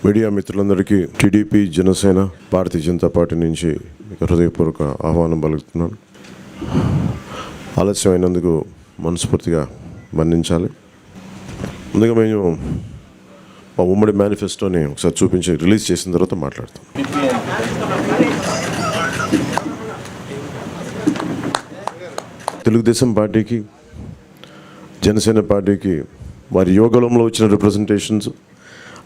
Media మిత్రులందరికీ TDP, Janasena, Bharatiya Janata party నుంచి హృదయపూర్వక ఆహ్వానం పలుకుతున్నాను. ఆలస్యం అయినందుకు మనస్ఫూర్తిగా మన్నించాలి. ముందుగా మేము మా ఉమ్మడి మేనిఫెస్టోని ఒకసారి చూపించి రిలీజ్ చేసిన తర్వాత మాట్లాడతాం. తెలుగుదేశం పార్టీకి, జనసేన పార్టీకి వారి యోగంలో వచ్చిన రిప్రజెంటేషన్స్,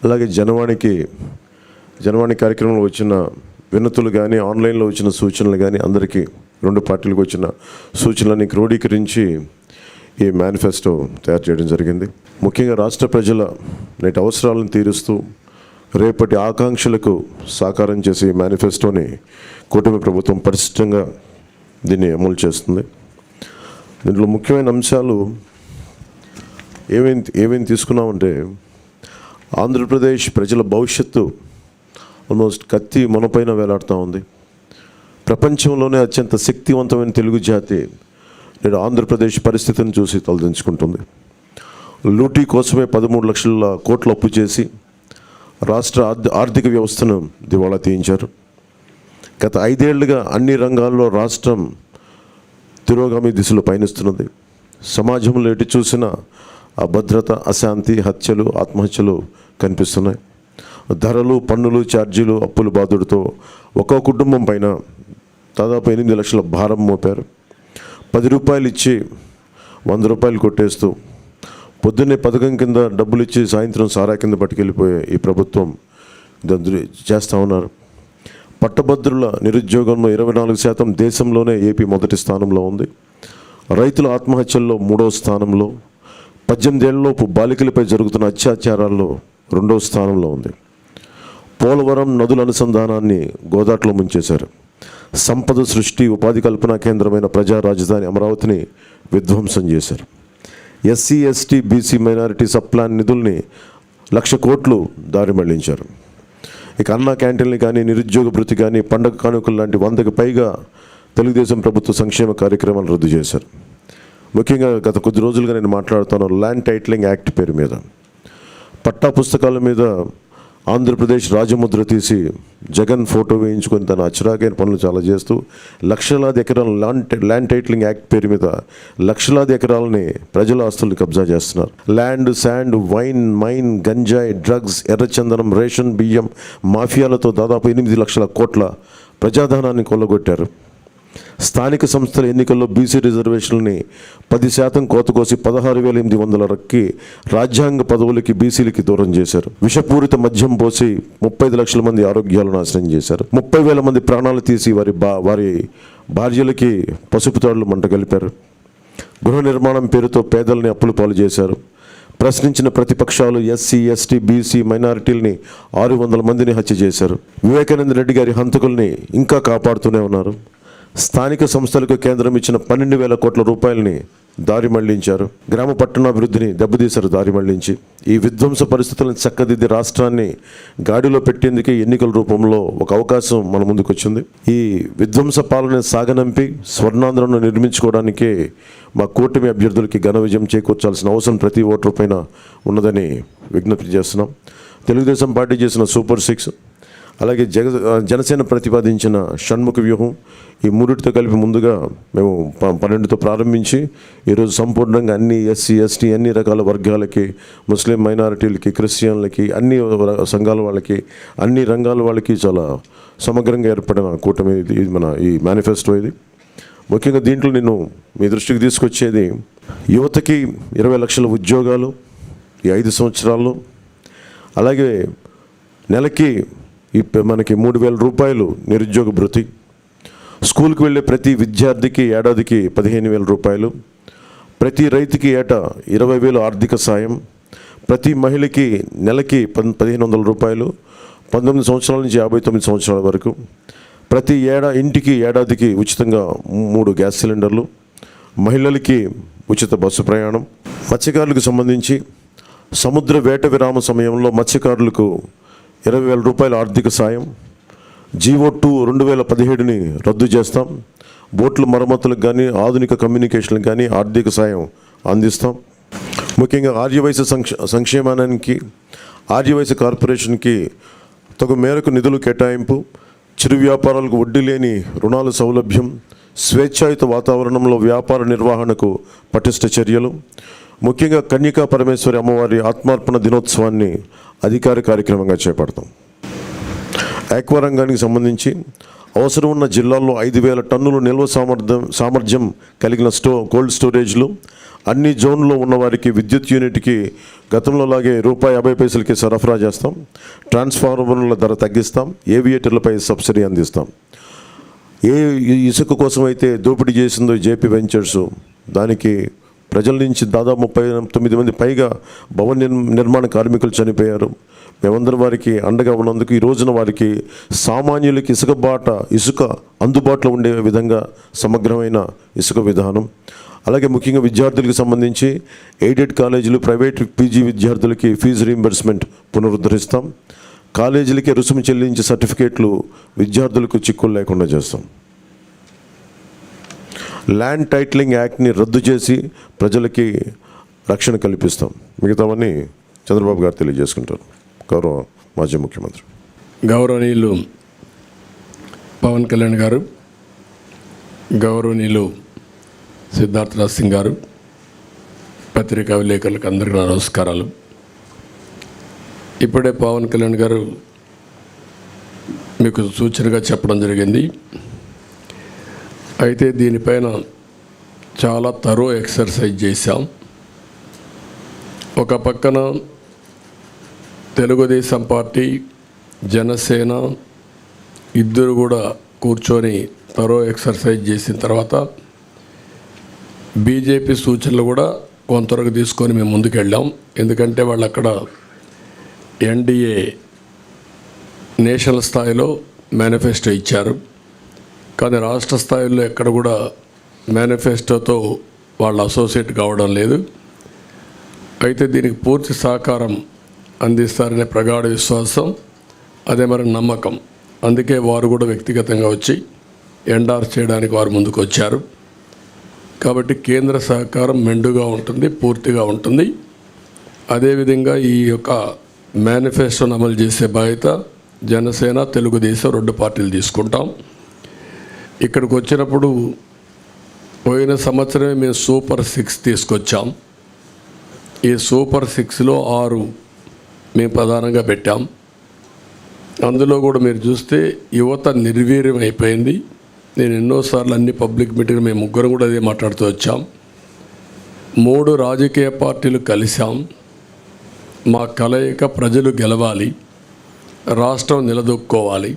అలాగే జనవాణి కార్యక్రమంలో వచ్చిన వినతులు కానీ, ఆన్లైన్లో వచ్చిన సూచనలు కానీ, అందరికీ రెండు పార్టీలకు వచ్చిన సూచనలని క్రోడీకరించి ఈ మేనిఫెస్టో తయారు చేయడం జరిగింది. ముఖ్యంగా రాష్ట్ర ప్రజల నేటి అవసరాలను తీరుస్తూ రేపటి ఆకాంక్షలకు సాకారం చేసే ఈ మేనిఫెస్టోని కూటమి ప్రభుత్వం పరిశుభ్రంగా దీన్ని అమలు చేస్తుంది. దీంట్లో ముఖ్యమైన అంశాలు ఏమేమి తీసుకున్నామంటే, ఆంధ్రప్రదేశ్ ప్రజల భవిష్యత్తు ఆల్మోస్ట్ కత్తి మనపైన వేలాడుతూ ఉంది. ప్రపంచంలోనే అత్యంత శక్తివంతమైన తెలుగు జాతి నేడు ఆంధ్రప్రదేశ్ పరిస్థితిని చూసి తలదించుకుంటుంది. లూటీ కోసమే 13 లక్షల కోట్లు అప్పు చేసి రాష్ట్ర ఆర్థిక వ్యవస్థను దివాళా తీయించారు. గత 5 ఏళ్లుగా అన్ని రంగాల్లో రాష్ట్రం తిరోగామి దిశలో పయనిస్తున్నది. సమాజంలో ఎటు చూసినా అభద్రత, అశాంతి, హత్యలు, ఆత్మహత్యలు కనిపిస్తున్నాయి. ధరలు, పన్నులు, ఛార్జీలు, అప్పుల బాధుడితో ఒక్కో కుటుంబం పైన దాదాపు 8 లక్షల భారం మోపారు. 10 రూపాయలు ఇచ్చి 100 రూపాయలు కొట్టేస్తూ పొద్దున్నే పథకం కింద డబ్బులు ఇచ్చి సాయంత్రం సారా కింద పట్టుకెళ్ళిపోయే ఈ ప్రభుత్వం చేస్తూ ఉన్నారు. పట్టభద్రుల నిరుద్యోగంలో 24% దేశంలోనే ఏపీ మొదటి స్థానంలో ఉంది. రైతుల ఆత్మహత్యల్లో 3వ స్థానంలో, 18 ఏళ్లలోపు బాలికలపై జరుగుతున్న అత్యాచారాల్లో 2వ స్థానంలో ఉంది. పోలవరం నదుల అనుసంధానాన్ని గోదాట్లో ముంచేశారు. సంపద సృష్టి, ఉపాధి కల్పనా కేంద్రమైన ప్రజా రాజధాని అమరావతిని విధ్వంసం చేశారు. SC, ST, BC, minority sub plan నిధుల్ని 1,00,000 కోట్లు దారి మళ్లించారు. ఇక అన్నా క్యాంటీన్లు కానీ, నిరుద్యోగ భృతి కానీ, పండగ కానుకలు లాంటి 100కి పైగా తెలుగుదేశం ప్రభుత్వ సంక్షేమ కార్యక్రమాలు రద్దు చేశారు. ముఖ్యంగా గత కొద్ది రోజులుగా నేను మాట్లాడుతాను ల్యాండ్ టైటిలింగ్ యాక్ట్ పేరు మీద. పట్టా పుస్తకాల మీద ఆంధ్రప్రదేశ్ రాజముద్ర తీసి జగన్ ఫోటో వేయించుకొని తన అచ్చరాకైన పనులు చాలా చేస్తూ లక్షలాది ఎకరాల ల్యాండ్ టైటిలింగ్ యాక్ట్ పేరు మీద లక్షలాది ఎకరాలని ప్రజల ఆస్తుల్ని కబ్జా చేస్తున్నారు. ల్యాండ్, శాండ్, వైన్, మైన్, గంజాయి, డ్రగ్స్, ఎర్రచందనం, రేషన్ బియ్యం మాఫియాలతో దాదాపు 8 లక్షల కోట్ల ప్రజాధనాన్ని కొల్లగొట్టారు. స్థానిక సంస్థల ఎన్నికల్లో బీసీ రిజర్వేషన్లని 10% కోత కోసి 16,800 రాజ్యాంగ పదవులకి బీసీలకి దూరం చేశారు. విషపూరిత మద్యం పోసి 35 లక్షల మంది ఆరోగ్యాలను నాశనం చేశారు. 30,000 మంది ప్రాణాలు తీసి వారి భార్యలకి పసుపు తాడులు మంట కలిపారు. గృహ నిర్మాణం పేరుతో పేదల్ని అప్పుల పాలు చేశారు. ప్రశ్నించిన ప్రతిపక్షాలు ఎస్సీ, ఎస్టీ, బీసీ, మైనారిటీలని 600 మందిని హత్య చేశారు. వివేకానంద రెడ్డి గారి హంతకుల్ని ఇంకా కాపాడుతూనే ఉన్నారు. స్థానిక సంస్థలకు కేంద్రం ఇచ్చిన 12,000 కోట్ల రూపాయలని దారి మళ్లించారు. గ్రామ పట్టణాభివృద్ధిని దెబ్బతీశారు దారి మళ్లించి. ఈ విధ్వంస పరిస్థితులను చక్కదిద్ది రాష్ట్రాన్ని గాడిలో పెట్టేందుకే ఎన్నికల రూపంలో ఒక అవకాశం మన ముందుకు వచ్చింది. ఈ విధ్వంస పాలన సాగనంపి స్వర్ణాంధ్రను నిర్మించుకోవడానికే మా కూటమి అభ్యర్థులకి ఘన విజయం చేకూర్చాల్సిన అవసరం ప్రతి ఓటరు పైన ఉన్నదని విజ్ఞప్తి చేస్తున్నాం. తెలుగుదేశం పార్టీ చేసిన సూపర్ 6, అలాగే జనసేన ప్రతిపాదించిన షణ్ముఖ వ్యూహం, ఈ మూడిటితో కలిపి ముందుగా మేము 12తో ప్రారంభించి ఈరోజు సంపూర్ణంగా అన్ని ఎస్సీ, ఎస్టీ, అన్ని రకాల వర్గాలకి, ముస్లిం మైనారిటీలకి, క్రిస్టియన్లకి, అన్ని సంఘాల వాళ్ళకి, అన్ని రంగాల వాళ్ళకి చాలా సమగ్రంగా ఏర్పడిన కూటమి ఇది మన ఈ మేనిఫెస్టో. ఇది ముఖ్యంగా దీంట్లో నేను మీ దృష్టికి తీసుకొచ్చేది యువతకి 20 లక్షల ఉద్యోగాలు ఈ 5 సంవత్సరాల్లో, అలాగే నెలకి మనకి 3,000 రూపాయలు నిరుద్యోగ భృతి, స్కూల్కి వెళ్ళే ప్రతి విద్యార్థికి ఏడాదికి 15,000 రూపాయలు, ప్రతి రైతుకి ఏటా 20,000 ఆర్థిక సాయం, ప్రతి మహిళకి నెలకి 1,500 రూపాయలు, 19 సంవత్సరాల నుంచి 59 సంవత్సరాల వరకు, ప్రతి ఇంటికి ఏడాదికి ఉచితంగా 3 గ్యాస్ సిలిండర్లు, మహిళలకి ఉచిత బస్సు ప్రయాణం. మత్స్యకారులకు సంబంధించి సముద్ర వేట విరామ సమయంలో మత్స్యకారులకు 20,000 రూపాయల ఆర్థిక సాయం. GO2 2017ని రద్దు చేస్తాం. బోట్ల మరమ్మతులకు కానీ, ఆధునిక కమ్యూనికేషన్లకు కానీ ఆర్థిక సాయం అందిస్తాం. ముఖ్యంగా ఆర్యవైశ్య సంక్షేమానికి ఆర్యవైశ్య కార్పొరేషన్కి తగు మేరకు నిధులు కేటాయింపు, చిరు వ్యాపారాలకు వడ్డీ లేని రుణాల సౌలభ్యం, స్వేచ్ఛాయుత వాతావరణంలో వ్యాపార నిర్వహణకు పటిష్ట చర్యలు, ముఖ్యంగా కన్యకా పరమేశ్వరి అమ్మవారి ఆత్మార్పణ దినోత్సవాన్ని అధికార కార్యక్రమంగా చేపడతాం. ఆక్వా రంగానికి సంబంధించి అవసరం ఉన్న జిల్లాల్లో 5,000 టన్నులు నిల్వ సామర్థ్యం కలిగిన కోల్డ్ స్టోరేజ్లు, అన్ని జోన్లో ఉన్న వారికి విద్యుత్ యూనిట్కి గతంలో లాగే ₹50 సరఫరా చేస్తాం. ట్రాన్స్ఫార్మర్ల ధర తగ్గిస్తాం. ఏవియేటర్లపై సబ్సిడీ అందిస్తాం. ఏ ఇసుక కోసం అయితే దోపిడీ చేసిందో జేపీ వెంచర్స్, దానికి ప్రజల నుంచి దాదాపు 39 మంది పైగా భవన నిర్మాణ కార్మికులు చనిపోయారు. మేమందరం వారికి అండగా ఉన్నందుకు ఈ రోజున వారికి సామాన్యులకి ఇసుక అందుబాటులో ఉండే విధంగా సమగ్రమైన ఇసుక విధానం, అలాగే ముఖ్యంగా విద్యార్థులకు సంబంధించి ఎయిడెడ్ కాలేజీలు, ప్రైవేట్ పీజీ విద్యార్థులకి ఫీజు రీయింబర్స్మెంట్ పునరుద్ధరిస్తాం. కాలేజీలకి రుసుము చెల్లించే సర్టిఫికేట్లు విద్యార్థులకు చిక్కులు లేకుండా చేస్తాం. ల్యాండ్ టైటిలింగ్ యాక్ట్ని రద్దు చేసి ప్రజలకి రక్షణ కల్పిస్తాం. మిగతావన్నీ చంద్రబాబు గారు తెలియజేసుకుంటారు. గౌరవ మాజీ ముఖ్యమంత్రి గౌరవనీయులు పవన్ కళ్యాణ్ గారు, గౌరవనీయులు సిద్ధార్థరాజ్ సింగ్ గారు, పత్రికా విలేకరులకు అందరికీ నమస్కారాలు. ఇప్పుడే పవన్ కళ్యాణ్ గారు మీకు సూచనగా చెప్పడం జరిగింది. అయితే దీనిపైన చాలా తరో ఎక్సర్సైజ్ చేశాం. ఒక పక్కన తెలుగుదేశం పార్టీ, జనసేన ఇద్దరు కూడా కూర్చొని తరో ఎక్సర్సైజ్ చేసిన తర్వాత బీజేపీ సూచనలు కూడా కొంతవరకు తీసుకొని మేము ముందుకు వెళ్ళాం. ఎందుకంటే వాళ్ళు అక్కడ ఎన్డీఏ నేషనల్ స్థాయిలో మేనిఫెస్టో ఇచ్చారు, కానీ రాష్ట్ర స్థాయిలో ఎక్కడ కూడా మేనిఫెస్టోతో వాళ్ళు అసోసియేట్ కావడం లేదు. అయితే దీనికి పూర్తి సహకారం అందిస్తారనే ప్రగాఢ విశ్వాసం, అదే మరి నమ్మకం. అందుకే వారు కూడా వ్యక్తిగతంగా వచ్చి ఎండార్స్ చేయడానికి వారు ముందుకు వచ్చారు. కాబట్టి కేంద్ర సహకారం మెండుగా ఉంటుంది, పూర్తిగా ఉంటుంది. అదేవిధంగా ఈ యొక్క మేనిఫెస్టోను అమలు చేసే బాధ్యత జనసేన, తెలుగుదేశం 2 పార్టీలు తీసుకుంటాం. ఇక్కడికి వచ్చినప్పుడు పోయిన సంవత్సరమే మేము సూపర్ 6 తీసుకొచ్చాం. ఈ సూపర్ 6లో 6 మేము ప్రధానంగా పెట్టాం. అందులో కూడా మీరు చూస్తే యువత నిర్వీర్యం అయిపోయింది. నేను ఎన్నోసార్లు అన్ని పబ్లిక్ మీటింగ్ మేము ముగ్గురం కూడా అదే మాట్లాడుతూ వచ్చాం. 3 రాజకీయ పార్టీలు కలిసాం. మా కలయిక ప్రజలు గెలవాలి, రాష్ట్రం నిలదొక్కోవాలి,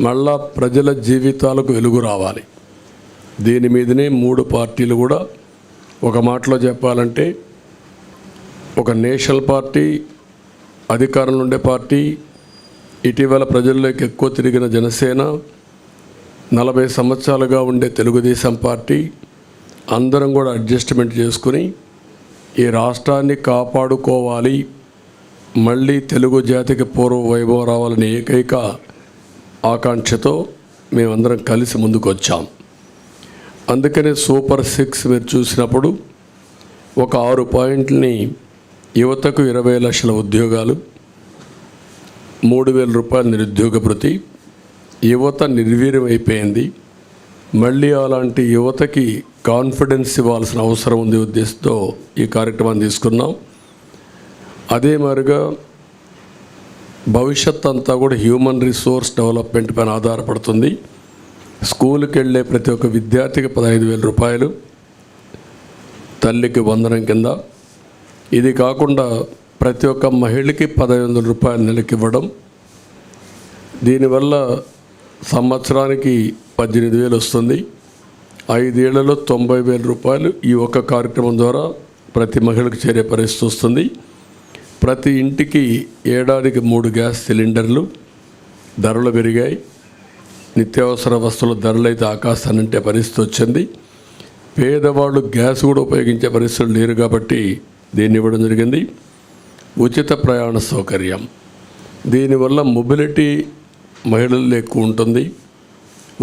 మళ్ళా ప్రజల జీవితాలకు వెలుగు రావాలి. దీని మీదనే 3 పార్టీలు కూడా ఒక మాటలో చెప్పాలంటే, ఒక నేషనల్ పార్టీ, అధికారంలో ఉండే పార్టీ, ఇటీవల ప్రజల్లోకి ఎక్కువ తిరిగిన జనసేన, 40 సంవత్సరాలుగా ఉండే తెలుగుదేశం పార్టీ, అందరం కూడా అడ్జస్ట్మెంట్ చేసుకుని ఈ రాష్ట్రాన్ని కాపాడుకోవాలి, మళ్ళీ తెలుగు జాతికి పూర్వ వైభవం రావాలని ఏకైక ఆకాంక్షతో మేమందరం కలిసి ముందుకు వచ్చాం. అందుకనే సూపర్ 6 మీరు చూసినప్పుడు ఒక 6 పాయింట్లని, యువతకు 20 లక్షల ఉద్యోగాలు, 3,000 రూపాయల నిరుద్యోగ భృతి. యువత నిర్వీర్యం అయిపోయింది, మళ్ళీ అలాంటి యువతకి కాన్ఫిడెన్స్ ఇవ్వాల్సిన అవసరం ఉంది ఉద్దేశంతో ఈ కార్యక్రమాన్ని తీసుకున్నాం. అదే మాదిరిగా భవిష్యత్ అంతా కూడా హ్యూమన్ రిసోర్స్ డెవలప్మెంట్ పైన ఆధారపడుతుంది. స్కూల్కి వెళ్ళే ప్రతి ఒక్క విద్యార్థికి 15,000 రూపాయలు తల్లికి వందనం కింద. ఇది కాకుండా ప్రతి ఒక్క మహిళకి 1,500 రూపాయలు నెలకి ఇవ్వడం. దీనివల్ల సంవత్సరానికి 18,000 వస్తుంది. 5 ఏళ్లలో 90,000 రూపాయలు ఈ ఒక్క కార్యక్రమం ద్వారా ప్రతి మహిళకు చేరే పరిస్థితి వస్తుంది. ప్రతి ఇంటికి ఏడాదికి 3 గ్యాస్ సిలిండర్లు. ధరలు పెరిగాయి, నిత్యావసర వస్తువుల ధరలు అయితే ఆకాశానంటే పరిస్థితి వచ్చింది. పేదవాళ్ళు గ్యాస్ కూడా ఉపయోగించే పరిస్థితులు లేరు కాబట్టి దీన్ని ఇవ్వడం జరిగింది. ఉచిత ప్రయాణ సౌకర్యం, దీనివల్ల మొబిలిటీ మహిళల్లో ఎక్కువ ఉంటుంది.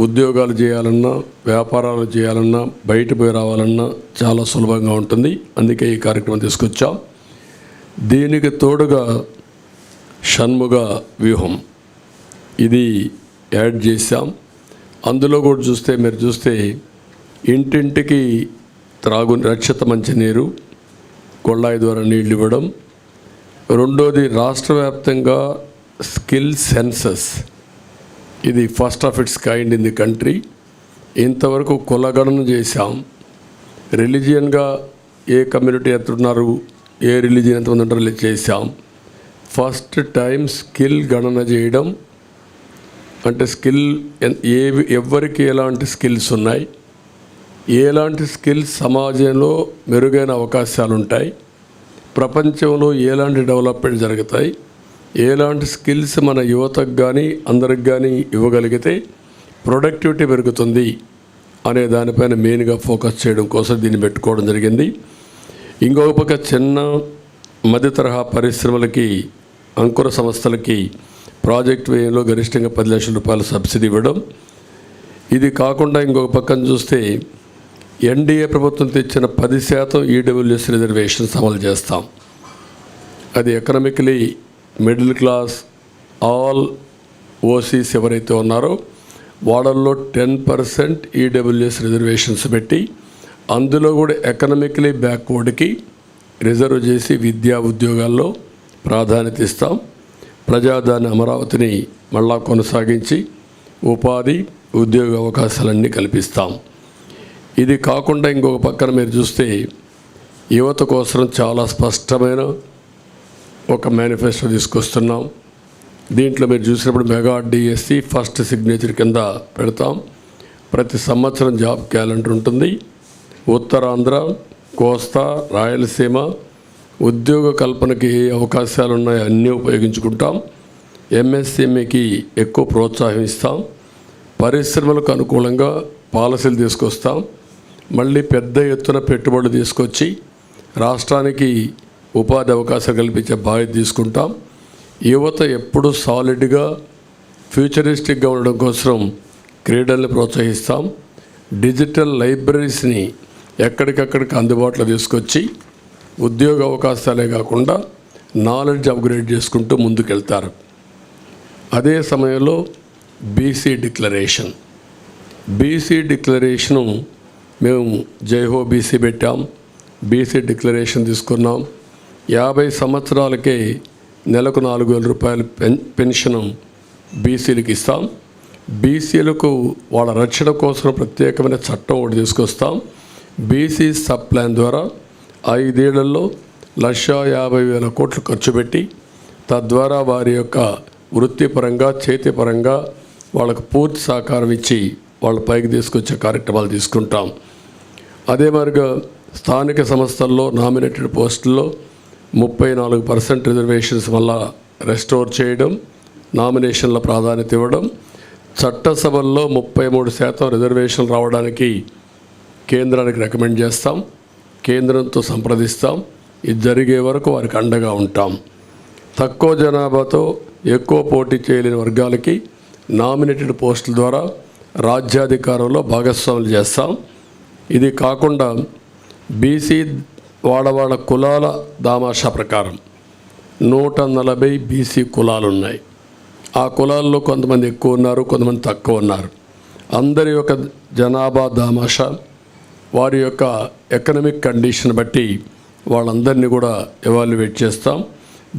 ఉద్యోగాలు చేయాలన్నా, వ్యాపారాలు చేయాలన్నా, బయట పోయి రావాలన్నా చాలా సులభంగా ఉంటుంది. అందుకే ఈ కార్యక్రమం తీసుకొచ్చాం. దీనికి తోడుగా షణ్ముగ వ్యూహం ఇది యాడ్ చేశాం. అందులో కూడా మీరు చూస్తే ఇంటింటికి రక్షిత మంచినీరు కొళ్ళాయి ద్వారా నీళ్ళు ఇవ్వడం. రెండోది రాష్ట్ర వ్యాప్తంగా స్కిల్ సెన్సస్, ఇది first of it's kind in the country. ఇంతవరకు కులగణన చేశాం. రిలీజియన్గా ఏ కమ్యూనిటీ ఎంత ఉన్నారు, ఏ రిలీజియన్ ఎంతమంది ఉంటారో చేశాం. ఫస్ట్ టైం స్కిల్ గణన చేయడం, అంటే స్కిల్ ఎవరికి ఎలాంటి స్కిల్స్ ఉన్నాయి, ఎలాంటి స్కిల్స్ సమాజంలో మెరుగైన అవకాశాలు ఉంటాయి, ప్రపంచంలో ఎలాంటి డెవలప్మెంట్ జరుగుతాయి, ఎలాంటి స్కిల్స్ మన యువతకు కానీ అందరికి కానీ ఇవ్వగలిగితే ప్రొడక్టివిటీ పెరుగుతుంది అనే దానిపైన మెయిన్గా ఫోకస్ చేయడం కోసం దీన్ని పెట్టుకోవడం జరిగింది. ఇంకొక పక్క చిన్న మధ్య తరహా పరిశ్రమలకి, అంకుర సంస్థలకి ప్రాజెక్ట్ వ్యయంలో గరిష్టంగా 10 లక్షల రూపాయల సబ్సిడీ ఇవ్వడం. ఇది కాకుండా ఇంకొక పక్కన చూస్తే ఎన్డీఏ ప్రభుత్వం తెచ్చిన 10% ఈడబ్ల్యూఎస్ రిజర్వేషన్స్ అమలు చేస్తాం. అది economically middle class all OCs ఎవరైతే ఉన్నారో వాళ్ళల్లో 10% ఈడబ్ల్యూఎస్ రిజర్వేషన్స్ పెట్టి అందులో కూడా ఎకనామికలీ బ్యాక్వర్డ్కి రిజర్వ్ చేసి విద్యా ఉద్యోగాల్లో ప్రాధాన్యత ఇస్తాం. ప్రజాదాని అమరావతిని మళ్ళా కొనసాగించి ఉపాధి ఉద్యోగ అవకాశాలన్నీ కల్పిస్తాం. ఇది కాకుండా ఇంకొక పక్కన మీరు చూస్తే యువత కోసం చాలా స్పష్టమైన ఒక మేనిఫెస్టో తీసుకొస్తున్నాం. దీంట్లో మీరు చూసినప్పుడు మెగా డిఎస్సి ఫస్ట్ సిగ్నేచర్ కింద పెడతాం. ప్రతి సంవత్సరం జాబ్ క్యాలెండర్ ఉంటుంది. ఉత్తరాంధ్ర, కోస్తా, రాయలసీమ ఉద్యోగ కల్పనకి ఏ అవకాశాలు ఉన్నాయో అన్నీ ఉపయోగించుకుంటాం. ఎంఎస్ఎంఈకి ఎక్కువ ప్రోత్సాహం ఇస్తాం. పరిశ్రమలకు అనుకూలంగా పాలసీలు తీసుకొస్తాం. మళ్ళీ పెద్ద ఎత్తున పెట్టుబడులు తీసుకొచ్చి రాష్ట్రానికి ఉపాధి అవకాశాలు కల్పించే బాధ్యత తీసుకుంటాం. యువత ఎప్పుడు సాలిడ్గా ఫ్యూచరిస్టిక్గా ఉండడం కోసం క్రీడల్ని ప్రోత్సహిస్తాం. డిజిటల్ లైబ్రరీస్ని ఎక్కడికక్కడికి అందుబాటులో తీసుకొచ్చి ఉద్యోగ అవకాశాలే కాకుండా నాలెడ్జ్ అప్గ్రేడ్ చేసుకుంటూ ముందుకెళ్తారు. అదే సమయంలో బీసీ డిక్లరేషను మేము జైహో బీసీ పెట్టాం. బీసీ డిక్లరేషన్ తీసుకున్నాం. 50 సంవత్సరాలకే నెలకు 4,000 రూపాయలు పెన్షన్ బీసీలకు ఇస్తాం. బీసీలకు వాళ్ళ రక్షణ కోసం ప్రత్యేకమైన చట్టం ఒకటి తీసుకొస్తాం. బీసీ సబ్ ప్లాన్ ద్వారా 5 ఏళ్లలో 1,50,000 కోట్లు ఖర్చు పెట్టి తద్వారా వారి యొక్క వృత్తిపరంగా చేతిపరంగా వాళ్ళకు పూర్తి సహకారం ఇచ్చి వాళ్ళ పైకి తీసుకొచ్చే కార్యక్రమాలు తీసుకుంటాం. అదే మరిగా స్థానిక సంస్థల్లో నామినేటెడ్ పోస్టుల్లో 34% రిజర్వేషన్స్ వల్ల రెస్టోర్ చేయడం, నామినేషన్ల ప్రాధాన్యత ఇవ్వడం, చట్టసభల్లో 33% రిజర్వేషన్ రావడానికి కేంద్రానికి రికమెండ్ చేస్తాం. కేంద్రంతో సంప్రదిస్తాం. ఇది జరిగే వరకు వారికి అండగా ఉంటాం. తక్కువ జనాభాతో ఎక్కువ పోటీ చేయలేని వర్గాలకి నామినేటెడ్ పోస్టుల ద్వారా రాజ్యాధికారంలో భాగస్వాములు చేస్తాం. ఇది కాకుండా బీసీ వాళ్ళ కులాల దామాషా ప్రకారం 140 బీసీ కులాలు ఉన్నాయి. ఆ కులాల్లో కొంతమంది ఎక్కువ ఉన్నారు, కొంతమంది తక్కువ ఉన్నారు. అందరి యొక్క జనాభా దామాషా వారి యొక్క ఎకనామిక్ కండిషన్ బట్టి వాళ్ళందరినీ కూడా ఎవాల్యుయేట్ చేస్తాం.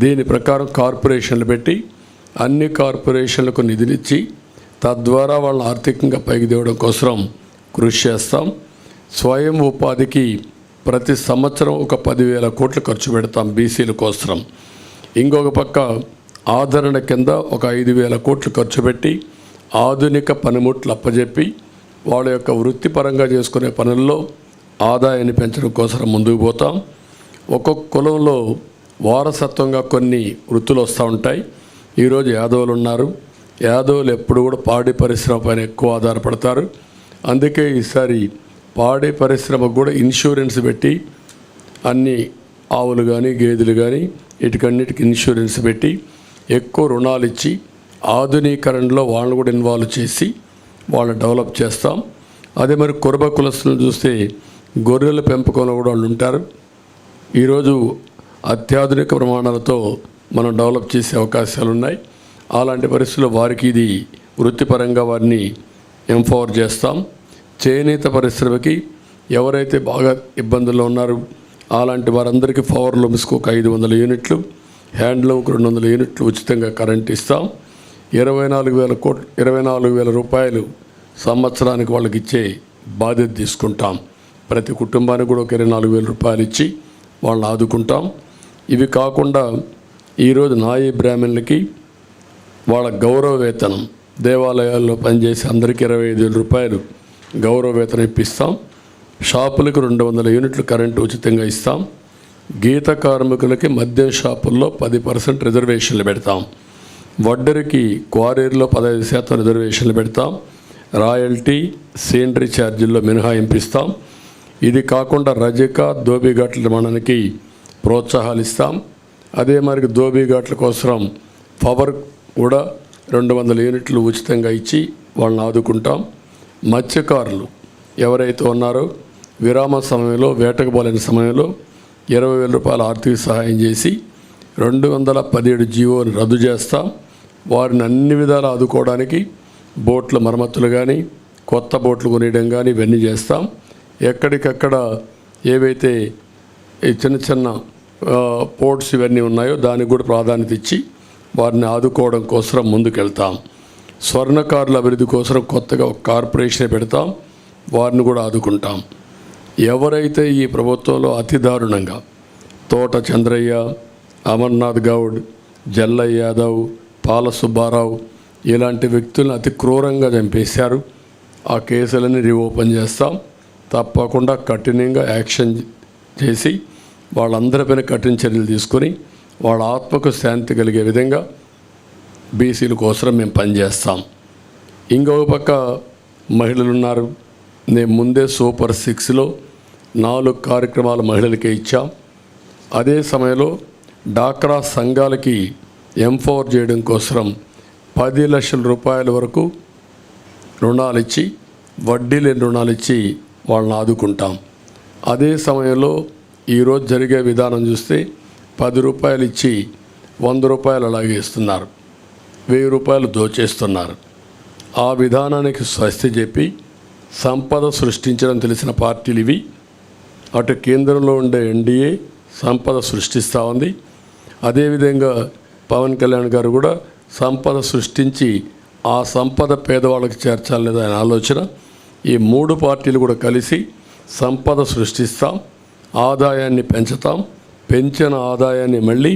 దీని ప్రకారం కార్పొరేషన్లు పెట్టి అన్ని కార్పొరేషన్లకు నిధులిచ్చి తద్వారా వాళ్ళని ఆర్థికంగా పైకి తేవడం కోసం కృషి చేస్తాం. స్వయం ఉపాధికి ప్రతి సంవత్సరం ఒక 10,000 కోట్లు ఖర్చు పెడతాం బీసీల కోసం. ఇంకొక పక్క ఆదరణ కింద ఒక 5,000 కోట్లు ఖర్చు పెట్టి ఆధునిక పనిముట్లు అప్పజెప్పి వాళ్ళ యొక్క వృత్తిపరంగా చేసుకునే పనుల్లో ఆదాయాన్ని పెంచడం కోసం ముందుకు పోతాం. ఒక్కొక్క కులంలో వారసత్వంగా కొన్ని వృత్తులు వస్తూ ఉంటాయి. ఈరోజు యాదవులు ఉన్నారు. యాదవులు ఎప్పుడు కూడా పాడి పరిశ్రమ పైన ఎక్కువ ఆధారపడతారు. అందుకే ఈసారి పాడి పరిశ్రమకు కూడా ఇన్సూరెన్స్ పెట్టి అన్ని ఆవులు కానీ గేదెలు కానీ వీటికన్నిటికి ఇన్సూరెన్స్ పెట్టి ఎక్కువ రుణాలు ఇచ్చి ఆధునీకరణలో వాళ్ళని కూడా ఇన్వాల్వ్ చేసి వాళ్ళని డెవలప్ చేస్తాం. అదే మరి కురబ కులస్తులను చూస్తే గొర్రెల పెంపకంలో కూడా వాళ్ళు ఉంటారు. ఈరోజు అత్యాధునిక ప్రమాణాలతో మనం డెవలప్ చేసే అవకాశాలు ఉన్నాయి. అలాంటి పరిస్థితుల్లో వారికి ఇది వృత్తిపరంగా వారిని ఎంపవర్ చేస్తాం. చేనేత పరిశ్రమకి ఎవరైతే బాగా ఇబ్బందుల్లో ఉన్నారో అలాంటి వారందరికీ పవర్ లూమ్స్కి ఒక 500 యూనిట్లు, హ్యాండ్లూమ్కి 200 యూనిట్లు ఉచితంగా కరెంట్ ఇస్తాం. 24,000 రూపాయలు సంవత్సరానికి వాళ్ళకి ఇచ్చే బాధ్యత తీసుకుంటాం. ప్రతి కుటుంబానికి కూడా ఒక 24,000 రూపాయలు ఇచ్చి వాళ్ళని ఆదుకుంటాం. ఇవి కాకుండా ఈరోజు నాయీ బ్రాహ్మణులకి వాళ్ళ గౌరవ వేతనం, దేవాలయాల్లో పనిచేసే అందరికీ 25,000 రూపాయలు గౌరవ వేతనం ఇప్పిస్తాం. షాపులకు 200 యూనిట్లు కరెంటు ఉచితంగా ఇస్తాం. గీత కార్మికులకి మద్యం షాపుల్లో 10% రిజర్వేషన్లు పెడతాం. వడ్డరికి క్వారీల్లో 15% రిజర్వేషన్లు పెడతాం. రాయల్టీ, సీనరీ ఛార్జీల్లో మినహాయింపు ఇస్తాం. ఇది కాకుండా రజక, దోబిఘాట్ల నిర్మాణానికి ప్రోత్సాహాలు ఇస్తాం. అదే మరి దోబిఘాట్ల కోసం పవర్ కూడా 200 యూనిట్లు ఉచితంగా ఇచ్చి వాళ్ళని ఆదుకుంటాం. మత్స్యకారులు ఎవరైతే ఉన్నారో విరామ సమయంలో, వేటకు పోలేని సమయంలో 20,000 రూపాయల ఆర్థిక సహాయం చేసి 217 జీవోని రద్దు చేస్తాం. వారిని అన్ని విధాలు ఆదుకోవడానికి బోట్ల మరమ్మతులు కానీ, కొత్త బోట్లు కొనియడం కానీ ఇవన్నీ చేస్తాం. ఎక్కడికక్కడ ఏవైతే ఈ చిన్న చిన్న పోర్ట్స్ ఇవన్నీ ఉన్నాయో దానికి కూడా ప్రాధాన్యత ఇచ్చి వారిని ఆదుకోవడం కోసం ముందుకెళ్తాం. స్వర్ణకారుల అభివృద్ధి కోసం కొత్తగా ఒక కార్పొరేషన్ పెడతాం. వారిని కూడా ఆదుకుంటాం. ఎవరైతే ఈ ప్రభుత్వంలో అతి దారుణంగా తోట చంద్రయ్య, అమర్నాథ్ గౌడ్, జల్లయ్య యాదవ్, పాల సుబ్బారావు ఇలాంటి వ్యక్తులను అతి క్రూరంగా చంపేశారు, ఆ కేసులని రీఓపెన్ చేస్తాం. తప్పకుండా కఠినంగా యాక్షన్ చేసి వాళ్ళందరిపైన కఠిన చర్యలు తీసుకొని వాళ్ళ ఆత్మకు శాంతి కలిగే విధంగా బీసీల కోసం మేము పనిచేస్తాం. ఇంకొక పక్క మహిళలు ఉన్నారు. నేను ముందే సూపర్ 6లో 4 కార్యక్రమాలు మహిళలకే ఇచ్చాం. అదే సమయంలో డాక్రా సంఘాలకి ఎంపవర్ చేయడం కోసం 10 లక్షల రూపాయల వరకు రుణాలు ఇచ్చి, వడ్డీ లేని రుణాలు ఇచ్చి వాళ్ళని ఆదుకుంటాం. అదే సమయంలో ఈరోజు జరిగే విధానం చూస్తే 10 రూపాయలు ఇచ్చి 100 రూపాయలు అలాగే ఇస్తున్నారు, 1000 రూపాయలు దోచేస్తున్నారు. ఆ విధానానికి స్వస్తి చెప్పి సంపద సృష్టించడం తెలిసిన పార్టీలు ఇవి. అటు కేంద్రంలో ఉండే ఎన్డీఏ సంపద సృష్టిస్తూ ఉంది. అదేవిధంగా పవన్ కళ్యాణ్ గారు కూడా సంపద సృష్టించి ఆ సంపద పేదవాళ్ళకి చేర్చాలనేది ఆయన ఆలోచన. ఈ 3 పార్టీలు కూడా కలిసి సంపద సృష్టిస్తాం, ఆదాయాన్ని పెంచుతాం, పెంచిన ఆదాయాన్ని మళ్ళీ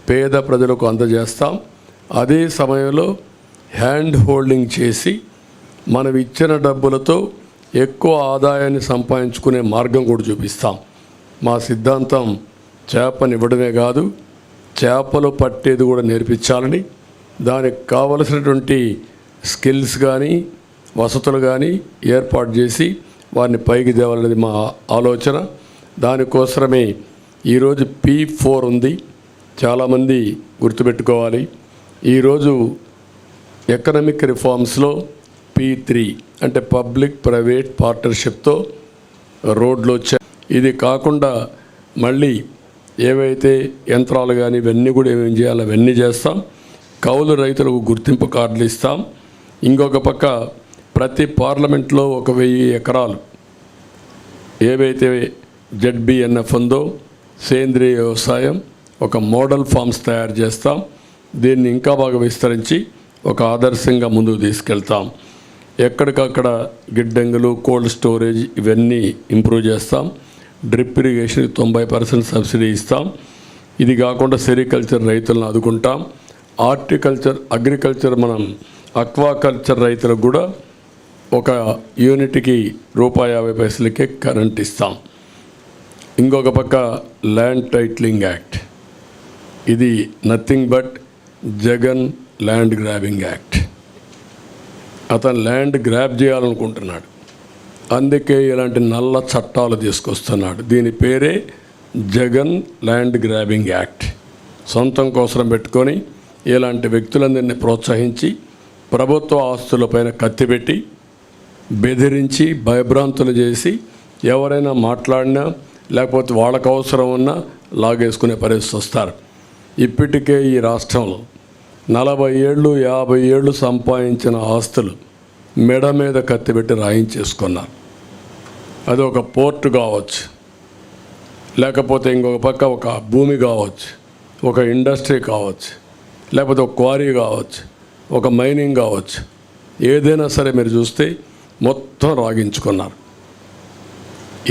పేద ప్రజలకు అందజేస్తాం. అదే సమయంలో హ్యాండ్ హోల్డింగ్ చేసి మనం ఇచ్చిన డబ్బులతో ఎక్కువ ఆదాయాన్ని సంపాదించుకునే మార్గం కూడా చూపిస్తాం. మా సిద్ధాంతం చేపనివ్వడమే కాదు, చేపలు పట్టేది కూడా నేర్పించాలని, దానికి కావలసినటువంటి స్కిల్స్ కానీ వసతులు కానీ ఏర్పాటు చేసి వారిని పైకి తేవాలనేది మా ఆలోచన. దానికోసమే ఈరోజు P4 ఉంది. చాలామంది గుర్తుపెట్టుకోవాలి. ఈరోజు ఎకనామిక్ రిఫార్మ్స్లో P3 అంటే పబ్లిక్ ప్రైవేట్ పార్ట్నర్షిప్తో రోడ్లు వచ్చాయి. ఇది కాకుండా మళ్ళీ ఏవైతే యంత్రాలు కానీ ఇవన్నీ కూడా ఏమేమి చేయాలో అవన్నీ చేస్తాం. కౌలు రైతులకు గుర్తింపు కార్డులు ఇస్తాం. ఇంకొక పక్క ప్రతి పార్లమెంట్లో 1,000 ఎకరాలు ఏవైతే ZBNF ఉందో సేంద్రియ వ్యవసాయం ఒక మోడల్ ఫార్మ్స్ తయారు చేస్తాం. దీన్ని ఇంకా బాగా విస్తరించి ఒక ఆదర్శంగా ముందుకు తీసుకెళ్తాం. ఎక్కడికక్కడ గిడ్డంగులు, కోల్డ్ స్టోరేజ్ ఇవన్నీ ఇంప్రూవ్ చేస్తాం. డ్రిప్ ఇరిగేషన్కి 90% సబ్సిడీ ఇస్తాం. ఇది కాకుండా సెరికల్చర్ రైతులను ఆదుకుంటాం. అగ్రికల్చర్ మనం అక్వాకల్చర్ రైతులకు కూడా ఒక యూనిట్కి ₹50 కరెంట్ ఇస్తాం. ఇంకొక పక్క ల్యాండ్ టైటిలింగ్ యాక్ట్, ఇది nothing but Jagan land grabbing act. అతను ల్యాండ్ గ్రాబ్ చేయాలనుకుంటున్నాడు, అందుకే ఇలాంటి నల్ల చట్టాలు తీసుకొస్తున్నాడు. దీని పేరే జగన్ ల్యాండ్ గ్రాబింగ్ యాక్ట్. సొంతం కోసం పెట్టుకొని ఇలాంటి వ్యక్తులందరినీ ప్రోత్సహించి ప్రభుత్వ ఆస్తులపైన కత్తిపెట్టి బెదిరించి భయభ్రాంతులు చేసి ఎవరైనా మాట్లాడినా లేకపోతే వాళ్ళకు అవసరం ఉన్నా లాగేసుకునే పరిస్థితి వస్తారు. ఇప్పటికే ఈ రాష్ట్రంలో 40 ఏళ్ళు 50 ఏళ్ళు సంపాదించిన ఆస్తులు మెడ మీద కత్తిపెట్టి రాయించేసుకున్నారు. అది ఒక పోర్టు కావచ్చు, లేకపోతే ఇంకొక పక్క ఒక భూమి కావచ్చు, ఒక ఇండస్ట్రీ కావచ్చు, లేకపోతే ఒక క్వారీ కావచ్చు, ఒక మైనింగ్ కావచ్చు, ఏదైనా సరే మీరు చూస్తే మొత్తం రాగించుకున్నారు.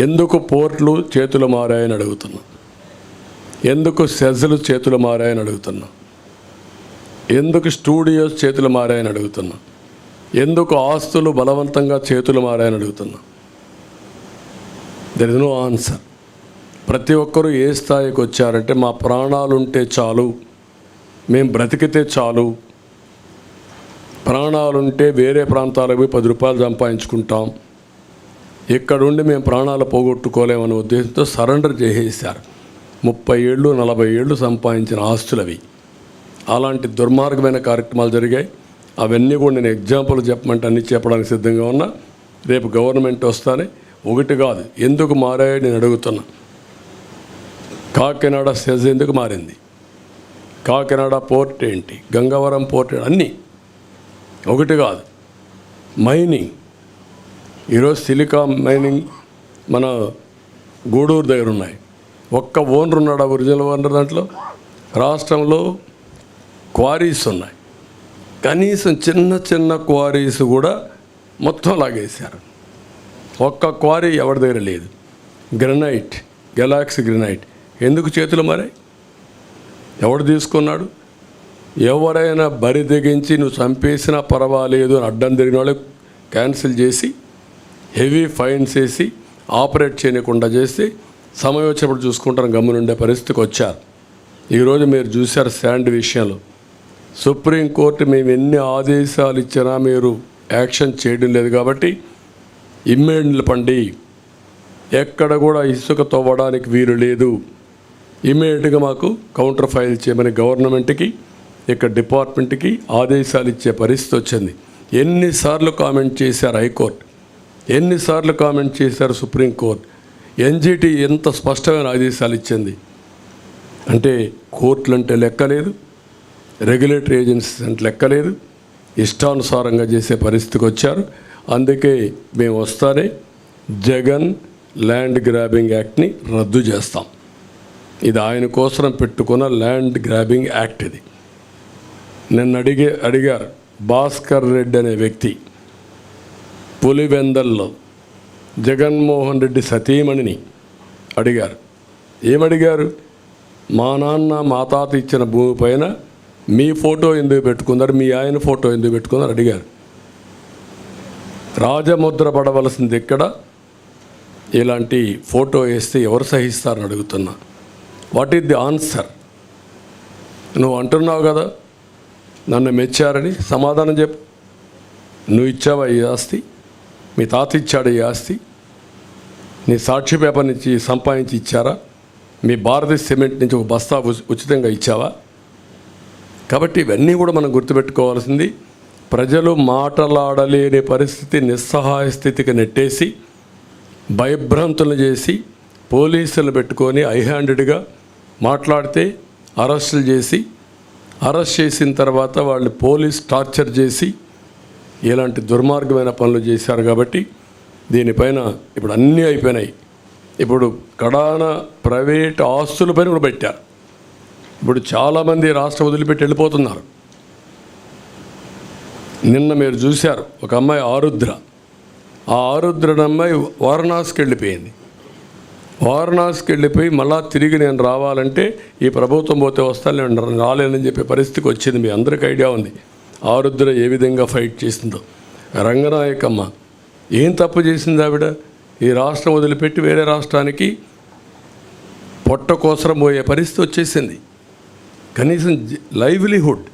ఎందుకు పోర్ట్లు చేతులు మారాయని అడుగుతున్నా, ఎందుకు సెజ్లు చేతులు మారాయని అడుగుతున్నా, ఎందుకు స్టూడియోస్ చేతులు మారాయని అడుగుతున్నా, ఎందుకు ఆస్తులు బలవంతంగా చేతులు మారాయని అడుగుతున్నా. There is no answer. ప్రతి ఒక్కరూ ఏ స్థాయికి వచ్చారంటే మా ప్రాణాలు ఉంటే చాలు, మేము బ్రతికితే చాలు, ప్రాణాలుంటే వేరే ప్రాంతాలకు పోయి 10 రూపాయలు సంపాదించుకుంటాం, ఇక్కడుండి మేము ప్రాణాలు పోగొట్టుకోలేమనే ఉద్దేశంతో సరెండర్ చేసేసారు. 30 ఏళ్ళు 40 ఏళ్ళు సంపాదించిన ఆస్తులవి. అలాంటి దుర్మార్గమైన కార్యక్రమాలు జరిగాయి. అవన్నీ కూడా నేను ఎగ్జాంపుల్ చెప్పమంటే అన్నీ చెప్పడానికి సిద్ధంగా ఉన్నా. రేపు గవర్నమెంట్ వస్తానే ఒకటి కాదు ఎందుకు మారాయో నేను అడుగుతున్నా. కాకినాడ సెజ్ ఎందుకు మారింది, కాకినాడ పోర్ట్ ఏంటి, గంగవరం పోర్ట్ అన్నీ ఒకటి కాదు. మైనింగ్ ఈరోజు సిలికా మైనింగ్ మన గూడూరు దగ్గర ఉన్నాయి. ఒక్క ఓనర్ ఉన్నాడు, ఒరిజినల్ ఓనర్. దాంట్లో రాష్ట్రంలో క్వారీస్ ఉన్నాయి, కనీసం చిన్న చిన్న క్వారీస్ కూడా మొత్తం లాగేశారు. ఒక్క క్వారీ ఎవరి దగ్గర లేదు. గ్రనైట్, గెలాక్సీ గ్రనైట్ ఎందుకు చేతులు మారాయి, ఎవడు తీసుకున్నాడు? ఎవరైనా బరి తెగించి నువ్వు చంపేసినా పర్వాలేదు అని అడ్డం తిరిగిన వాళ్ళు క్యాన్సిల్ చేసి హెవీ ఫైన్స్ వేసి ఆపరేట్ చేయకుండా చేసి సమయం వచ్చినప్పుడు చూసుకుంటాను గమ్మునుండే పరిస్థితికి వచ్చారు. ఈరోజు మీరు చూశారు శాండ్ విషయంలో సుప్రీంకోర్టు మేము ఎన్ని ఆదేశాలు ఇచ్చినా మీరు యాక్షన్ చేయడం లేదు కాబట్టి ఇమ్మీడియట్ నిలపండి, ఎక్కడ కూడా ఇసుక తవ్వడానికి వీలు లేదు, ఇమ్మీడియట్గా మాకు కౌంటర్ ఫైల్ చేయమని గవర్నమెంట్కి ఇక్కడ డిపార్ట్మెంట్కి ఆదేశాలు ఇచ్చే పరిస్థితి వచ్చింది. ఎన్నిసార్లు కామెంట్ చేశారు హైకోర్టు, ఎన్నిసార్లు కామెంట్ చేశారు సుప్రీంకోర్టు, ఎన్జిటి ఎంత స్పష్టమైన ఆదేశాలు ఇచ్చింది. అంటే కోర్టులు అంటే లెక్కలేదు, రెగ్యులేటరీ ఏజెన్సీస్ అంటే లెక్కలేదు, ఇష్టానుసారంగా చేసే పరిస్థితికి వచ్చారు. అందుకే మేము వస్తానే జగన్ ల్యాండ్ గ్రాబింగ్ యాక్ట్ని రద్దు చేస్తాం. ఇది ఆయన కోసం పెట్టుకున్న ల్యాండ్ గ్రాబింగ్ యాక్ట్. ఇది నన్ను అడిగారు భాస్కర్ రెడ్డి అనే వ్యక్తి పులివెందల్లో జగన్మోహన్ రెడ్డి సతీమణిని అడిగారు. ఏమడిగారు? మా నాన్న మా తాత ఇచ్చిన భూమి పైన మీ ఫోటో ఎందుకు పెట్టుకున్నారు, మీ ఆయన ఫోటో ఎందుకు పెట్టుకున్నారు అడిగారు. రాజముద్ర పడవలసింది ఎక్కడ, ఇలాంటి ఫోటో వేస్తే ఎవరు సహిస్తారని అడుగుతున్నా. What is the answer? నువ్వు అంటున్నావు కదా నన్ను మెచ్చారని, సమాధానం చెప్పు. నువ్వు ఇచ్చావా ఈ ఆస్తి? మీ తాత ఇచ్చాడు ఈ ఆస్తి? నీ సాక్షి పేపర్ నుంచి సంపాదించి ఇచ్చారా? మీ భారతీయ సిమెంట్ నుంచి ఒక బస్తా ఉచితంగా ఇచ్చావా? కాబట్టి ఇవన్నీ కూడా మనం గుర్తుపెట్టుకోవాల్సింది. ప్రజలు మాటలాడలేని పరిస్థితి, నిస్సహాయ స్థితికి నెట్టేసి భయభ్రాంతులు చేసి పోలీసులు పెట్టుకొని హైహ్యాండెడ్గా మాట్లాడితే అరెస్టులు చేసి, అరెస్ట్ చేసిన తర్వాత వాళ్ళు పోలీస్ టార్చర్ చేసి ఇలాంటి దుర్మార్గమైన పనులు చేశారు. కాబట్టి దీనిపైన ఇప్పుడు అన్నీ అయిపోయినాయి. ఇప్పుడు కడాన ప్రైవేట్ ఆస్తులపైన కూడా పెట్టారు. ఇప్పుడు చాలామంది రాష్ట్రం వదిలిపెట్టి వెళ్ళిపోతున్నారు. నిన్న మీరు చూశారు ఒక అమ్మాయి ఆరుద్ర, ఆ ఆరుద్ర అమ్మాయి వారణాసికి వెళ్ళిపోయింది. వారణాసికి వెళ్ళిపోయి మళ్ళా తిరిగి నేను రావాలంటే ఈ ప్రభుత్వం పోతే వస్తాను, నేను రాలేనని చెప్పే పరిస్థితికి వచ్చింది. మీ అందరికీ ఐడియా ఉంది ఆరుద్ర ఏ విధంగా ఫైట్ చేసిందో. రంగనాయకమ్మ ఏం తప్పు చేసింది ఆవిడ? ఈ రాష్ట్రం వదిలిపెట్టి వేరే రాష్ట్రానికి పొట్ట కోసరం పోయే పరిస్థితి వచ్చేసింది. కనీసం లైవ్లీహుడ్,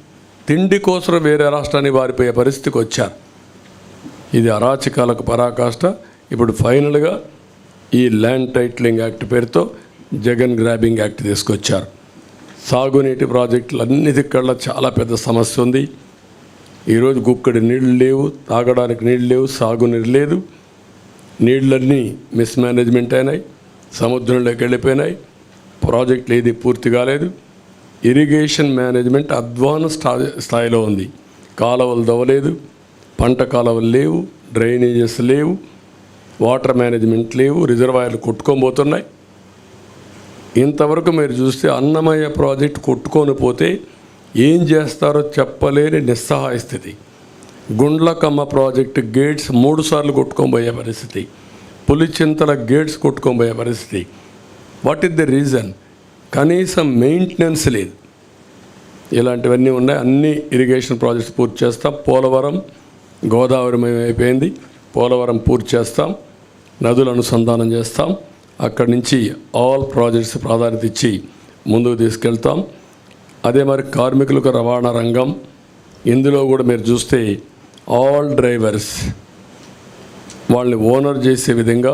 తిండి కోసం వేరే రాష్ట్రానికి వారిపోయే పరిస్థితికి వచ్చారు. ఇది అరాచకాలకు పరాకాష్ట. ఇప్పుడు ఫైనల్గా ఈ ల్యాండ్ టైటిలింగ్ యాక్ట్ పేరుతో జగన్ గ్రాబింగ్ యాక్ట్ తీసుకొచ్చారు. సాగునీటి ప్రాజెక్టులు అన్నిటికల్లా చాలా పెద్ద సమస్య ఉంది. ఈరోజు గుక్కడి నీళ్ళు లేవు, తాగడానికి నీళ్ళు లేవు, సాగునీరు లేదు. నీళ్ళన్నీ మిస్మేనేజ్మెంట్ అయినాయి, సముద్రంలోకి వెళ్ళిపోయినాయి, ప్రాజెక్టులు ఏది పూర్తి కాలేదు. ఇరిగేషన్ మేనేజ్మెంట్ అడ్వాన్స్ స్థాయిలో ఉంది. కాలువలు దవ్వలేదు, పంట కాలువలు లేవు, డ్రైనేజెస్ లేవు, వాటర్ మేనేజ్మెంట్ లేవు, రిజర్వాయర్లు కొట్టుకోబోతున్నాయి. ఇంతవరకు మీరు చూస్తే అన్నమయ్య ప్రాజెక్ట్ కొట్టుకొని పోతే ఏం చేస్తారో చెప్పలేని నిస్సహాయ స్థితి. గుండ్లకమ్మ ప్రాజెక్టు గేట్స్ 3 సార్లు కొట్టుకోబోయే పరిస్థితి, పులిచింతల గేట్స్ కొట్టుకోబోయే పరిస్థితి. What is the reason? కనీసం మెయింటెనెన్స్ లేదు. ఇలాంటివన్నీ ఉన్నాయి. అన్ని ఇరిగేషన్ ప్రాజెక్ట్స్ పూర్తి చేస్తాం. పోలవరం గోదావరి అయిపోయింది, పోలవరం పూర్తి చేస్తాం, నదులు అనుసంధానం చేస్తాం. అక్కడి నుంచి ఆల్ ప్రాజెక్ట్స్ ప్రాధాన్యత ఇచ్చి ముందుకు తీసుకెళ్తాం. అదే మరి కార్మికులకు రవాణా రంగం, ఇందులో కూడా మీరు చూస్తే ఆల్ డ్రైవర్స్ వాళ్ళని ఓనర్ చేసే విధంగా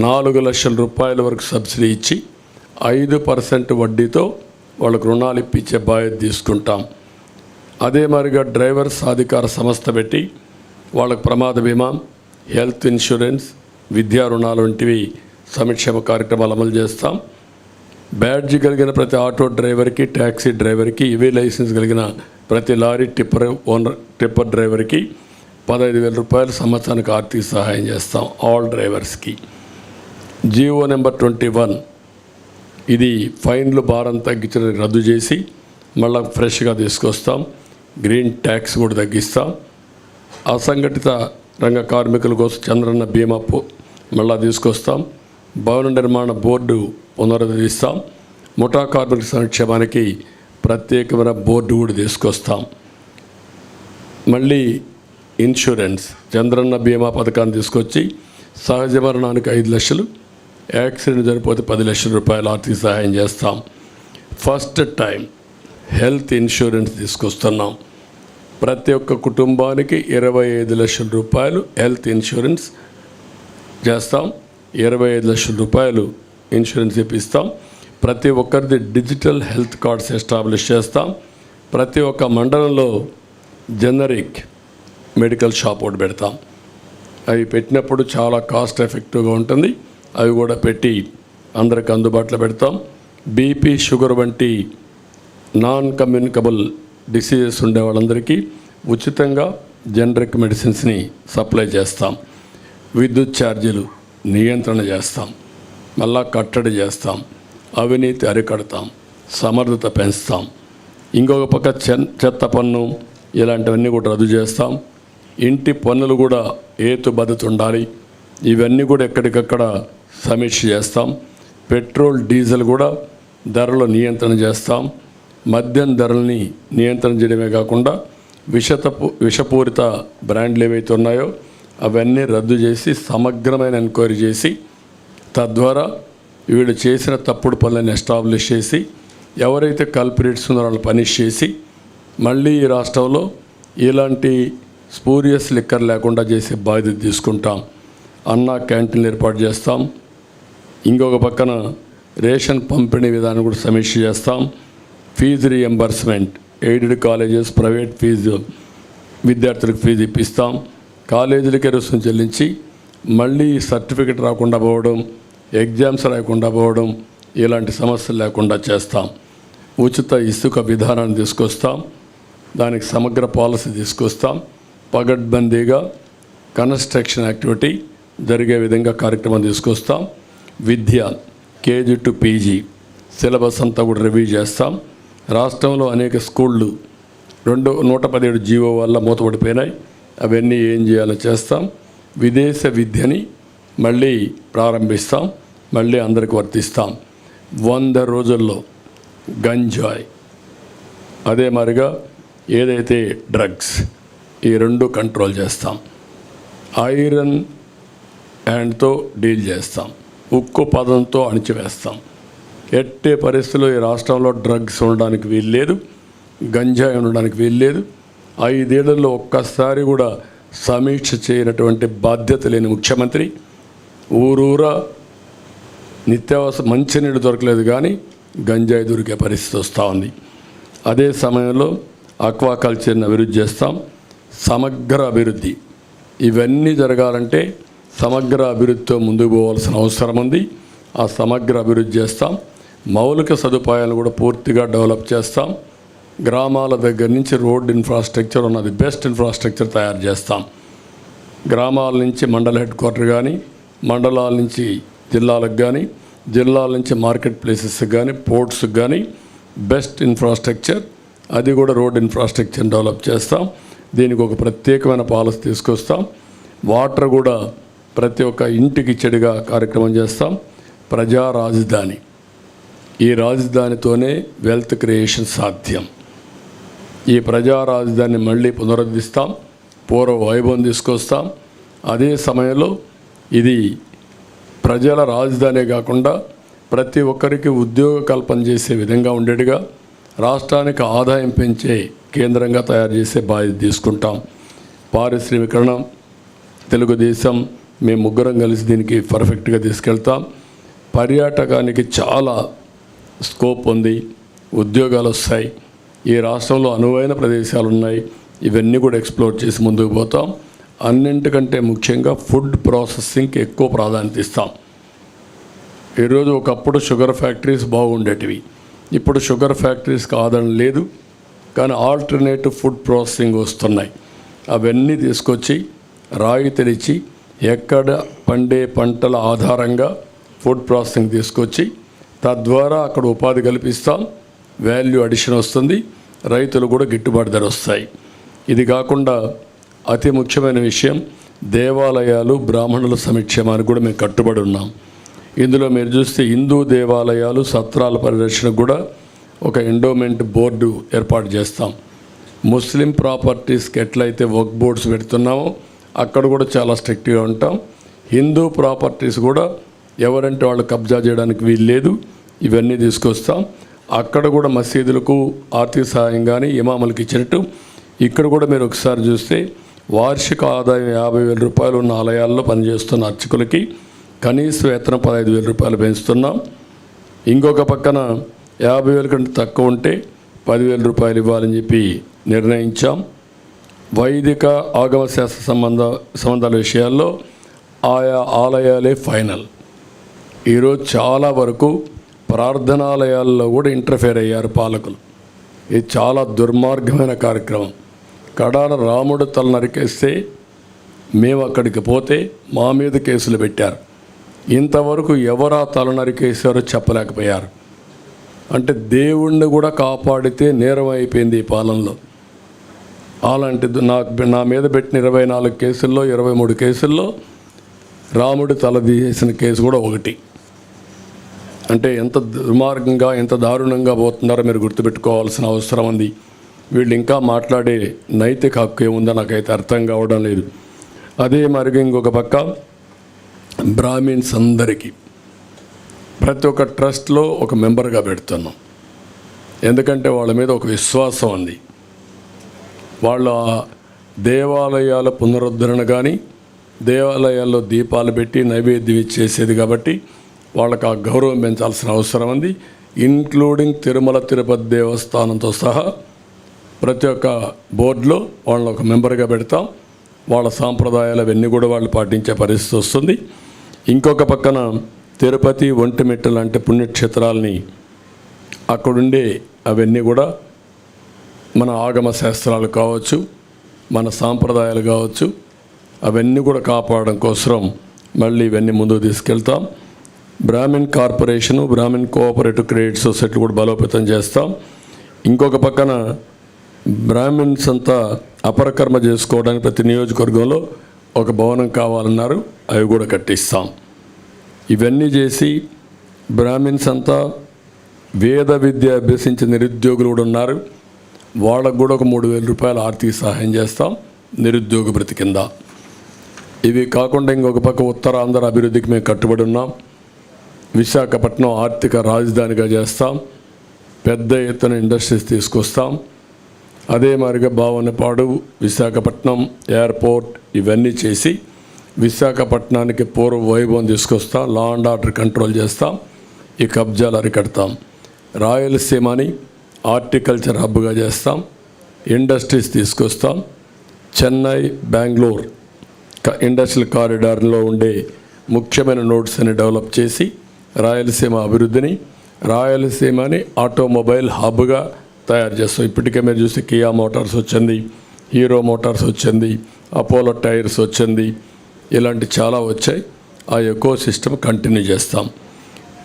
4 లక్షల రూపాయల వరకు సబ్సిడీ ఇచ్చి 5% వడ్డీతో వాళ్ళకు రుణాలు ఇప్పించే బాధ్యత తీసుకుంటాం. అదే మరిగా డ్రైవర్స్ సాధికార సంస్థ పెట్టి వాళ్ళకు ప్రమాద బీమా, హెల్త్ ఇన్సూరెన్స్, విద్యా రుణాలు వంటివి సంక్షేమ కార్యక్రమాలు అమలు చేస్తాం. బ్యాడ్జి కలిగిన ప్రతి ఆటో డ్రైవర్కి, ట్యాక్సీ డ్రైవర్కి, ఇవే లైసెన్స్ కలిగిన ప్రతి లారీ టిప్పర్ డ్రైవర్కి 15,000 రూపాయలు సంవత్సరానికి ఆర్థిక సహాయం చేస్తాం ఆల్ డ్రైవర్స్కి. జీవో నెంబర్ 21 ఇది ఫైన్లు భారం తగ్గించడానికి రద్దు చేసి మళ్ళీ ఫ్రెష్గా తీసుకొస్తాం. గ్రీన్ ట్యాక్స్ కూడా తగ్గిస్తాం. అసంఘటిత రంగ కార్మికుల కోసం చంద్రన్న బీమా మళ్ళా తీసుకొస్తాం. భవన నిర్మాణ బోర్డు పునరుద్ధరిస్తాం. ముఠా కార్మికుల సంక్షేమానికి ప్రత్యేకమైన బోర్డు కూడా తీసుకొస్తాం. మళ్ళీ ఇన్సూరెన్స్ చంద్రన్న బీమా పథకాన్ని తీసుకొచ్చి సహజ మరణానికి 5 లక్షలు, యాక్సిడెంట్ జరిగిపోతే 10 లక్షల రూపాయలు ఆర్థిక సహాయం చేస్తాం. ఫస్ట్ టైం హెల్త్ ఇన్సూరెన్స్ తీసుకొస్తున్నాం. ప్రతి ఒక్క కుటుంబానికి 25 లక్షల రూపాయలు హెల్త్ ఇన్సూరెన్స్ చేస్తాం. 25 లక్షల రూపాయలు ఇన్సూరెన్స్ ఇప్పిస్తాం. ప్రతి ఒక్కరిది డిజిటల్ హెల్త్ కార్డ్స్ ఎస్టాబ్లిష్ చేస్తాం. ప్రతి ఒక్క మండలంలో జనరిక్ మెడికల్ షాప్ ఒకటి పెడతాం. అవి పెట్టినప్పుడు చాలా కాస్ట్ ఎఫెక్టివ్గా ఉంటుంది. అవి కూడా పెట్టి అందరికి అందుబాటులో పెడతాం. బీపీ, షుగర్ వంటి నాన్ కమ్యూనికబుల్ డిసీజెస్ ఉండే వాళ్ళందరికీ ఉచితంగా జనరిక్ మెడిసిన్స్ని సప్లై చేస్తాం. విద్యుత్ ఛార్జీలు నియంత్రణ చేస్తాం. మళ్ళా కట్టడి చేస్తాం. అవినీతి అరికడతాం. సమర్థత పెంచుతాం. ఇంకొక పక్క చెత్త పన్ను ఇలాంటివన్నీ కూడా రద్దు చేస్తాం. ఇంటి పన్నులు కూడా హేతుబద్ధత ఉండాలి. ఇవన్నీ కూడా ఎక్కడికక్కడ సమీక్ష చేస్తాం. పెట్రోల్, డీజిల్ కూడా ధరల నియంత్రణ చేస్తాం. మద్యం ధరల్ని నియంత్రణ చేయడమే కాకుండా విషపూరిత బ్రాండ్లు ఏవైతే ఉన్నాయో అవన్నీ రద్దు చేసి సమగ్రమైన ఎంక్వైరీ చేసి తద్వారా వీళ్ళు చేసిన తప్పుడు పనులను ఎస్టాబ్లిష్ చేసి ఎవరైతే కల్పరేట్స్ ఉన్నారో వాళ్ళని పనిష్ చేసి మళ్ళీ ఈ రాష్ట్రంలో ఇలాంటి స్పూరియస్ లిక్కర్ లేకుండా చేసే బాధ్యత తీసుకుంటాం. అన్నా క్యాంటీన్లు ఏర్పాటు చేస్తాం. ఇంకొక పక్కన రేషన్ పంపిణీ విధానం కూడా సమీక్ష చేస్తాం. Fee reimbursement, aided colleges, private fee విద్యార్థులకు ఫీజు ఇప్పిస్తాం. కాలేజీలకే రుసుము చెల్లించి మళ్ళీ సర్టిఫికెట్ రాకుండా పోవడం, ఎగ్జామ్స్ రాకుండా పోవడం ఇలాంటి సమస్యలు లేకుండా చేస్తాం. ఉచిత ఇసుక విధానాన్ని తీసుకొస్తాం. దానికి సమగ్ర పాలసీ తీసుకొస్తాం. పగడ్బందీగా కన్స్ట్రక్షన్ యాక్టివిటీ జరిగే విధంగా కార్యక్రమం తీసుకొస్తాం. విద్య కేజీ టు పీజీ సిలబస్ అంతా కూడా రివ్యూ చేస్తాం. రాష్ట్రంలో అనేక స్కూళ్ళు 117 జీవో వల్ల మూతపడిపోయినాయి. అవన్నీ ఏం చేయాలో చేస్తాం. విదేశ విద్యని మళ్ళీ ప్రారంభిస్తాం. మళ్ళీ అందరికి వర్తిస్తాం. 100 రోజుల్లో గంజాయి, అదే మరిగా ఏదైతే డ్రగ్స్, ఈ 2 కంట్రోల్ చేస్తాం. ఐరన్ హ్యాండ్తో డీల్ చేస్తాం. ఉక్కు పదంతో అణిచివేస్తాం. ఎట్టే పరిస్థితుల్లో ఈ రాష్ట్రంలో డ్రగ్స్ ఉండడానికి వీల్లేదు, గంజాయి ఉండడానికి వీల్లేదు. 5 ఏళ్లలో ఒక్కసారి కూడా సమీక్ష చేయనటువంటి బాధ్యత లేని ముఖ్యమంత్రి. ఊరూరా నిత్యావసర మంచినీళ్ళు దొరకలేదు కానీ గంజాయి దొరికే పరిస్థితి వస్తూ ఉంది. అదే సమయంలో ఆక్వాకల్చర్ని అభివృద్ధి చేస్తాం. సమగ్ర అభివృద్ధి, ఇవన్నీ జరగాలంటే సమగ్ర అభివృద్ధితో ముందుకు పోవాల్సిన అవసరం ఉంది. ఆ సమగ్ర అభివృద్ధి చేస్తాం. మౌలిక సదుపాయాలను కూడా పూర్తిగా డెవలప్ చేస్తాం. గ్రామాల దగ్గర నుంచి రోడ్ ఇన్ఫ్రాస్ట్రక్చర్ ఉన్నది బెస్ట్ ఇన్ఫ్రాస్ట్రక్చర్ తయారు చేస్తాం. గ్రామాల నుంచి మండల హెడ్ క్వార్టర్ కానీ, మండలాల నుంచి జిల్లాలకు కానీ, జిల్లాల నుంచి మార్కెట్ ప్లేసెస్కి కానీ, పోర్ట్స్కి కానీ బెస్ట్ ఇన్ఫ్రాస్ట్రక్చర్, అది కూడా రోడ్ ఇన్ఫ్రాస్ట్రక్చర్ డెవలప్ చేస్తాం. దీనికి ఒక ప్రత్యేకమైన పాలసీ తీసుకొస్తాం. వాటర్ కూడా ప్రతి ఒక్క ఇంటికి ఇచ్చడిగా కార్యక్రమం చేస్తాం. ప్రజా రాజధాని, ఈ రాజధానితోనే వెల్త్ క్రియేషన్ సాధ్యం. ఈ ప్రజా రాజధానిని మళ్ళీ పునరుద్ధరిస్తాం, పూర్వ వైభవం తీసుకొస్తాం. అదే సమయంలో ఇది ప్రజల రాజధానే కాకుండా ప్రతి ఒక్కరికి ఉద్యోగ కల్పన చేసే విధంగా ఉండేట్టుగా రాష్ట్రానికి ఆదాయం పెంచే కేంద్రంగా తయారు చేసే బాధ్యత తీసుకుంటాం. పారిశ్రామికరణ, తెలుగుదేశం, మేము ముగ్గురం కలిసి దీనికి పర్ఫెక్ట్గా తీసుకెళ్తాం. పర్యాటకానికి చాలా స్కోప్ ఉంది, ఉద్యోగాలు వస్తాయి. ఈ రాష్ట్రంలో అనువైన ప్రదేశాలు ఉన్నాయి, ఇవన్నీ కూడా ఎక్స్ప్లోర్ చేసి ముందుకు పోతాం. అన్నింటికంటే ముఖ్యంగా ఫుడ్ ప్రాసెసింగ్కి ఎక్కువ ప్రాధాన్యత ఇస్తాం. ఈరోజు ఒకప్పుడు షుగర్ ఫ్యాక్టరీస్ బాగుండేటివి, ఇప్పుడు షుగర్ ఫ్యాక్టరీస్కి ఆదరణ లేదు, కానీ ఆల్టర్నేటివ్ ఫుడ్ ప్రాసెసింగ్ వస్తున్నాయి. అవన్నీ తీసుకొచ్చి రాయి తెరిచి ఎక్కడ పండే పంటల ఆధారంగా ఫుడ్ ప్రాసెసింగ్ తీసుకొచ్చి తద్వారా అక్కడ ఉపాధి కల్పిస్తాం. వాల్యూ అడిషన్ వస్తుంది, రైతులు కూడా గిట్టుబాటు ధర వస్తాయి. ఇది కాకుండా అతి ముఖ్యమైన విషయం దేవాలయాలు, బ్రాహ్మణుల సంక్షేమానికి కూడా మేము కట్టుబడి ఉన్నాం. ఇందులో మీరు చూస్తే హిందూ దేవాలయాలు, సత్రాల పరిరక్షణకు కూడా ఒక ఎండోమెంట్ బోర్డు ఏర్పాటు చేస్తాం. ముస్లిం ప్రాపర్టీస్కి ఎట్లయితే వర్క్ బోర్డ్స్ పెడుతున్నామో అక్కడ కూడా చాలా స్ట్రిక్ట్గా ఉంటాం. హిందూ ప్రాపర్టీస్ కూడా ఎవరంటే వాళ్ళు కబ్జా చేయడానికి వీలు లేదు, ఇవన్నీ తీసుకొస్తాం. అక్కడ కూడా మసీదులకు ఆర్థిక సహాయం కానీ ఇమాములకు ఇచ్చినట్టు ఇక్కడ కూడా మీరు ఒకసారి చూస్తే వార్షిక ఆదాయం 50,000 రూపాయలు ఉన్న ఆలయాల్లో పనిచేస్తున్న అర్చకులకి కనీస వేతనం 15,000 రూపాయలు పెంచుతున్నాం. ఇంకొక పక్కన 50,000 కంటే తక్కువ ఉంటే 10,000 రూపాయలు ఇవ్వాలని చెప్పి నిర్ణయించాం. వైదిక ఆగమ శాస్త్ర సంబంధాల విషయాల్లో ఆయా ఆలయాలే ఫైనల్. ఈరోజు చాలా వరకు ప్రార్థనాలయాల్లో కూడా ఇంటర్ఫేర్ అయ్యారు పాలకులు. ఇది చాలా దుర్మార్గమైన కార్యక్రమం. కడాన రాముడు తల నరికేస్తే మేము అక్కడికి పోతే మా మీద కేసులు పెట్టారు. ఇంతవరకు ఎవరా తల నరికేశారో చెప్పలేకపోయారు. అంటే దేవుణ్ణి కూడా కాపాడితే నేరం అయిపోయింది ఈ పాలనలో. అలాంటిది నా మీద పెట్టిన 24 కేసుల్లో 23 కేసుల్లో రాముడి తల తీసేసిన కేసు కూడా ఒకటి. అంటే ఎంత దుర్మార్గంగా, ఎంత దారుణంగా పోతున్నారో మీరు గుర్తుపెట్టుకోవాల్సిన అవసరం ఉంది. వీళ్ళు ఇంకా మాట్లాడే నైతిక హక్కు ఏముందో నాకైతే అర్థం కావడం లేదు. అదే మరి ఇంకొక పక్క బ్రాహ్మిన్స్ అందరికీ ప్రతి ఒక్క ట్రస్ట్లో ఒక మెంబర్గా పెడుతున్నాం. ఎందుకంటే వాళ్ళ మీద ఒక విశ్వాసం ఉంది. వాళ్ళ దేవాలయాల పునరుద్ధరణ కానీ, దేవాలయాల్లో దీపాలు పెట్టి నైవేద్యం ఇచ్చేసేది కాబట్టి వాళ్ళకి ఆ గౌరవం పెంచాల్సిన అవసరం ఉంది. ఇంక్లూడింగ్ తిరుమల తిరుపతి దేవస్థానంతో సహా ప్రతి ఒక్క బోర్డులో వాళ్ళని ఒక మెంబర్గా పెడతాం. వాళ్ళ సాంప్రదాయాలు అవన్నీ కూడా వాళ్ళు పాటించే పరిస్థితి వస్తుంది. ఇంకొక పక్కన తిరుపతి, ఒంటిమిట్ట లాంటి పుణ్యక్షేత్రాలని అక్కడుండే అవన్నీ కూడా మన ఆగమ శాస్త్రాలు కావచ్చు, మన సాంప్రదాయాలు కావచ్చు, అవన్నీ కూడా కాపాడడం కోసం మళ్ళీ ఇవన్నీ ముందుకు తీసుకెళ్తాం. Brahmin corporation, Brahmin cooperative credit society కూడా బలోపేతం చేస్తాం. ఇంకొక పక్కన బ్రాహ్మిన్స్ అంతా అపరకర్మ చేసుకోవడానికి ప్రతి నియోజకవర్గంలో ఒక భవనం కావాలన్నారు, అవి కూడా కట్టిస్తాం. ఇవన్నీ చేసి బ్రాహ్మిన్స్ అంతా వేద విద్య అభ్యసించిన నిరుద్యోగులు కూడా ఉన్నారు, వాళ్ళకు కూడా ఒక 3,000 రూపాయల ఆర్థిక సహాయం చేస్తాం నిరుద్యోగ భృతి కింద. ఇవి కాకుండా ఇంకొక పక్క ఉత్తరాంధ్ర అభివృద్ధికి మేము కట్టుబడి ఉన్నాం. విశాఖపట్నం ఆర్థిక రాజధానిగా చేస్తాం. పెద్ద ఎత్తున ఇండస్ట్రీస్ తీసుకొస్తాం. అదే మాదిరిగా భావనపాడు, విశాఖపట్నం ఎయిర్పోర్ట్ ఇవన్నీ చేసి విశాఖపట్నానికి పూర్వ వైభవం తీసుకొస్తాం. లా అండ్ ఆర్డర్ కంట్రోల్ చేస్తాం. ఈ కబ్జాలు అరికడతాం. రాయలసీమని హార్టికల్చర్ హబ్గా చేస్తాం. ఇండస్ట్రీస్ తీసుకొస్తాం. చెన్నై, బెంగళూరు ఇండస్ట్రియల్ కారిడార్లో ఉండే ముఖ్యమైన నోడ్స్ అని డెవలప్ చేసి రాయలసీమ అభివృద్ధిని, రాయలసీమని ఆటోమొబైల్ హబ్గా తయారు చేస్తాం. ఇప్పటికే మీరు చూస్తే కియా మోటార్స్ వచ్చింది, హీరో మోటార్స్ వచ్చింది, అపోలో టైర్స్ వచ్చింది, ఇలాంటి చాలా వచ్చాయి. ఆ ఎకో సిస్టమ్ కంటిన్యూ చేస్తాం.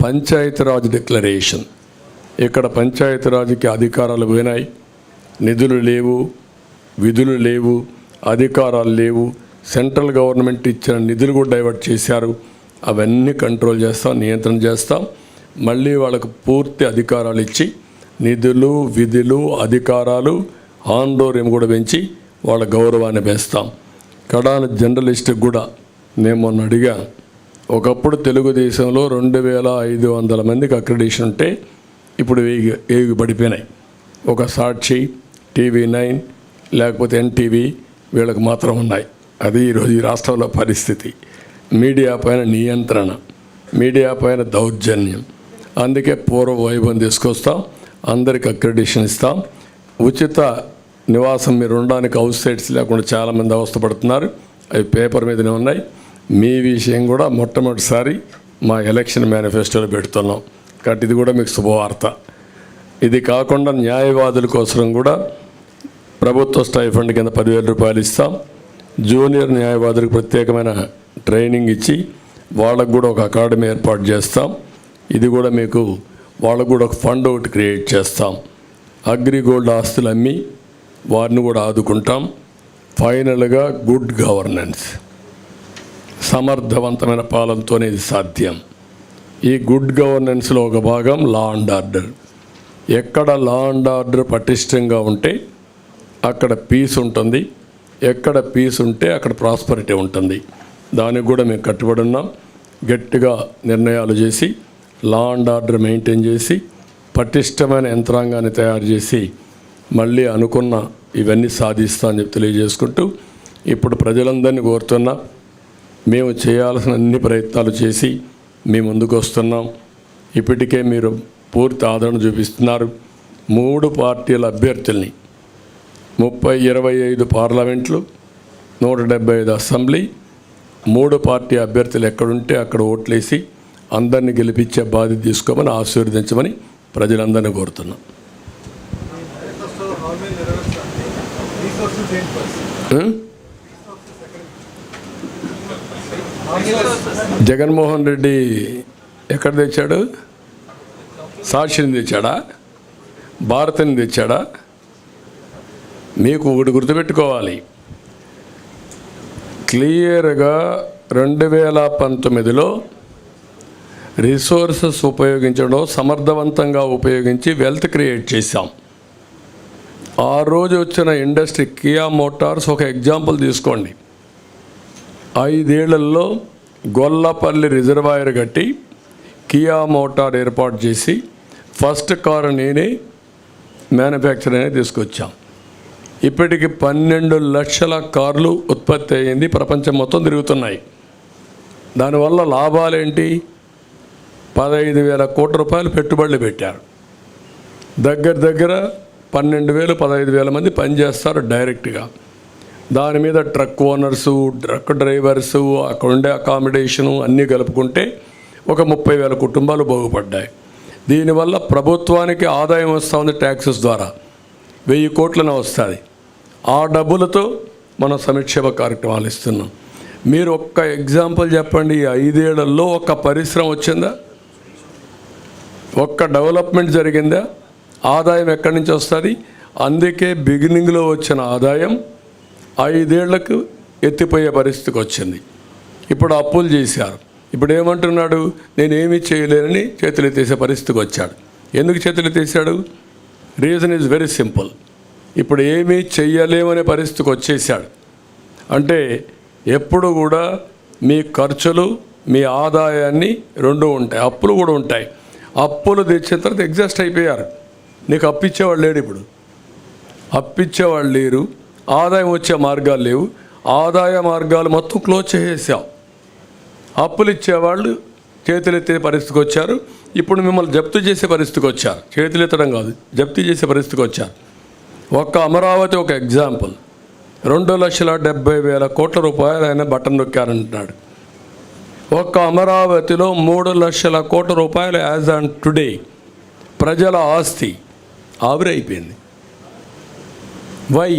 పంచాయతీరాజ్ డిక్లరేషన్, ఇక్కడ పంచాయతీరాజ్కి అధికారాలు పోయినాయి, నిధులు లేవు, విధులు లేవు, అధికారాలు లేవు, సెంట్రల్ గవర్నమెంట్ ఇచ్చిన నిధులు కూడా డైవర్ట్ చేశారు. అవన్నీ కంట్రోల్ చేస్తాం, నియంత్రణ చేస్తాం. మళ్ళీ వాళ్ళకు పూర్తి అధికారాలు ఇచ్చి నిధులు, విధులు, అధికారాలు, ఆందోళన కూడా పెంచి వాళ్ళ గౌరవాన్ని పెంచుతాం. కడాన జర్నలిస్ట్కి కూడా నేను మొన్న అడిగాను, ఒకప్పుడు తెలుగుదేశంలో 2500 మందికి అక్రిడిషన్ ఉంటే ఇప్పుడు 1000 పడిపోయినాయి. ఒక సాక్షి, TV9 లేకపోతే NTV వీళ్ళకి మాత్రం ఉన్నాయి. అది ఈరోజు ఈ రాష్ట్రంలో పరిస్థితి. మీడియా పైన నియంత్రణ, మీడియా పైన దౌర్జన్యం. అందుకే పూర్వ వైభవం తీసుకొస్తాం, అందరికి అక్రిడిషన్ ఇస్తాం. ఉచిత నివాసం మీరు ఉండడానికి హౌస్ సైట్స్ లేకుండా చాలామంది అవస్థపడుతున్నారు. అవి పేపర్ మీదనే ఉన్నాయి. మీ విషయం కూడా మొట్టమొదటిసారి మా ఎలక్షన్ మేనిఫెస్టోలో పెడుతున్నాం కాబట్టి ఇది కూడా మీకు శుభవార్త. ఇది కాకుండా న్యాయవాదుల కోసం కూడా ప్రభుత్వ స్టైఫండ్ కింద 10,000 రూపాయలు ఇస్తాం. జూనియర్ న్యాయవాదులకు ప్రత్యేకమైన ట్రైనింగ్ ఇచ్చి వాళ్ళకు కూడా ఒక అకాడమీ ఏర్పాటు చేస్తాం. ఇది కూడా మీకు వాళ్ళకు కూడా ఒక ఫండ్ ఒకటి క్రియేట్ చేస్తాం. అగ్రిగోల్డ్ ఆస్తులు అమ్మి వారిని కూడా ఆదుకుంటాం. ఫైనల్గా గుడ్ గవర్నెన్స్, సమర్థవంతమైన పాలనతోనే ఇది సాధ్యం. ఈ గుడ్ గవర్నెన్స్లో ఒక భాగం లా అండ్ ఆర్డర్. ఎక్కడ లా అండ్ ఆర్డర్ పటిష్టంగా ఉంటే అక్కడ పీస్ ఉంటుంది, ఎక్కడ పీస్ ఉంటే అక్కడ ప్రాస్పరిటీ ఉంటుంది. దానికి కూడా మేము కట్టుబడి ఉన్నాం. గట్టిగా నిర్ణయాలు చేసి లా అండ్ ఆర్డర్ మెయింటైన్ చేసి పటిష్టమైన యంత్రాంగాన్ని తయారు చేసి మళ్ళీ అనుకున్న ఇవన్నీ సాధిస్తా అని చెప్పి తెలియజేసుకుంటూ ఇప్పుడు ప్రజలందరినీ కోరుతున్నా, మేము చేయాల్సిన అన్ని ప్రయత్నాలు చేసి మీ ముందుకు వస్తున్నాం. ఇప్పటికే మీరు పూర్తి ఆదరణ చూపిస్తున్నారు. 3 పార్టీల అభ్యర్థుల్ని 25 పార్లమెంట్లు, 175 అసెంబ్లీ, 3 పార్టీ అభ్యర్థులు ఎక్కడుంటే అక్కడ ఓట్లేసి అందరినీ గెలిపించే బాధ్యత తీసుకోమని ఆశీర్వదించమని ప్రజలందరినీ కోరుతున్నాం. జగన్మోహన్ రెడ్డి ఎక్కడ తెచ్చాడు? సాక్షిని తెచ్చాడా? భారతిని తెచ్చాడా? మీకు ఒకటి గుర్తుపెట్టుకోవాలి, క్లియర్గా 2019లో రిసోర్సెస్ ఉపయోగించడం సమర్థవంతంగా ఉపయోగించి వెల్త్ క్రియేట్ చేశాం. ఆ రోజు వచ్చిన ఇండస్ట్రీ కియా మోటార్స్ ఒక ఎగ్జాంపుల్ తీసుకోండి. 5 ఏళ్లలో గొల్లపల్లి రిజర్వాయర్ కట్టి కియా మోటార్ ఏర్పాటు చేసి ఫస్ట్ కారు నేనే మ్యానుఫ్యాక్చర్ అనేది తీసుకొచ్చాం. ఇప్పటికి 12 లక్షల కార్లు ఉత్పత్తి అయ్యింది, ప్రపంచం మొత్తం తిరుగుతున్నాయి. దానివల్ల లాభాలేంటి? 15,000 కోట్ల రూపాయలు పెట్టుబడులు పెట్టారు. దగ్గర 12,000 15,000 మంది పనిచేస్తారు డైరెక్ట్గా. దాని మీద ట్రక్ ఓనర్సు, ట్రక్ డ్రైవర్సు, అక్కడ ఉండే అకామిడేషను అన్నీ కలుపుకుంటే ఒక 30,000 కుటుంబాలు బాగుపడ్డాయి. దీనివల్ల ప్రభుత్వానికి ఆదాయం వస్తుంది, ట్యాక్సెస్ ద్వారా 1000 కోట్లనే వస్తుంది. ఆ డబ్బులతో మనం సంక్షేమ కార్యక్రమాలు ఇస్తున్నాం. మీరు ఒక్క ఎగ్జాంపుల్ చెప్పండి, ఈ 5 ఏళ్లలో ఒక్క పరిశ్రమ వచ్చిందా? ఒక్క డెవలప్మెంట్ జరిగిందా? ఆదాయం ఎక్కడి నుంచి వస్తుంది? అందుకే బిగినింగ్లో వచ్చిన ఆదాయం 5 ఏళ్లకు ఎత్తిపోయే పరిస్థితికి వచ్చింది. ఇప్పుడు అప్పులు చేశారు. ఇప్పుడు ఏమంటున్నాడు? నేనేమీ చేయలేనని చేతులెత్తేసే పరిస్థితికి వచ్చాడు. ఎందుకు చేతులెత్తేసాడు? Reason is very simple. ఇప్పుడు ఏమీ చెయ్యలేమనే పరిస్థితికి వచ్చేసాడు. అంటే ఎప్పుడు కూడా మీ ఖర్చులు మీ ఆదాయాన్ని 2 ఉంటాయి, అప్పులు కూడా ఉంటాయి. అప్పులు తెచ్చిన తర్వాత ఎగ్జాస్ట్ అయిపోయారు. నీకు అప్పిచ్చేవాళ్ళు లేడు. ఇప్పుడు అప్పిచ్చేవాళ్ళు లేరు, ఆదాయం వచ్చే మార్గాలు లేవు. ఆదాయ మార్గాలు మొత్తం క్లోజ్ చేసేసాం. అప్పులు ఇచ్చేవాళ్ళు చేతులెత్తే పరిస్థితికి వచ్చారు. ఇప్పుడు మిమ్మల్ని జప్తు చేసే పరిస్థితికి వచ్చారు. చేతులెత్తడం కాదు, జప్తు చేసే పరిస్థితికి వచ్చారు. ఒక్క అమరావతి ఒక ఎగ్జాంపుల్. 2,70,000 కోట్ల రూపాయలు ఆయన బటన్ నొక్కారంటున్నాడు. ఒక్క అమరావతిలో 3 లక్షల కోట్ల రూపాయలు యాజ్ ఆన్ టుడే ప్రజల ఆస్తి ఆవిరైపోయింది. వై?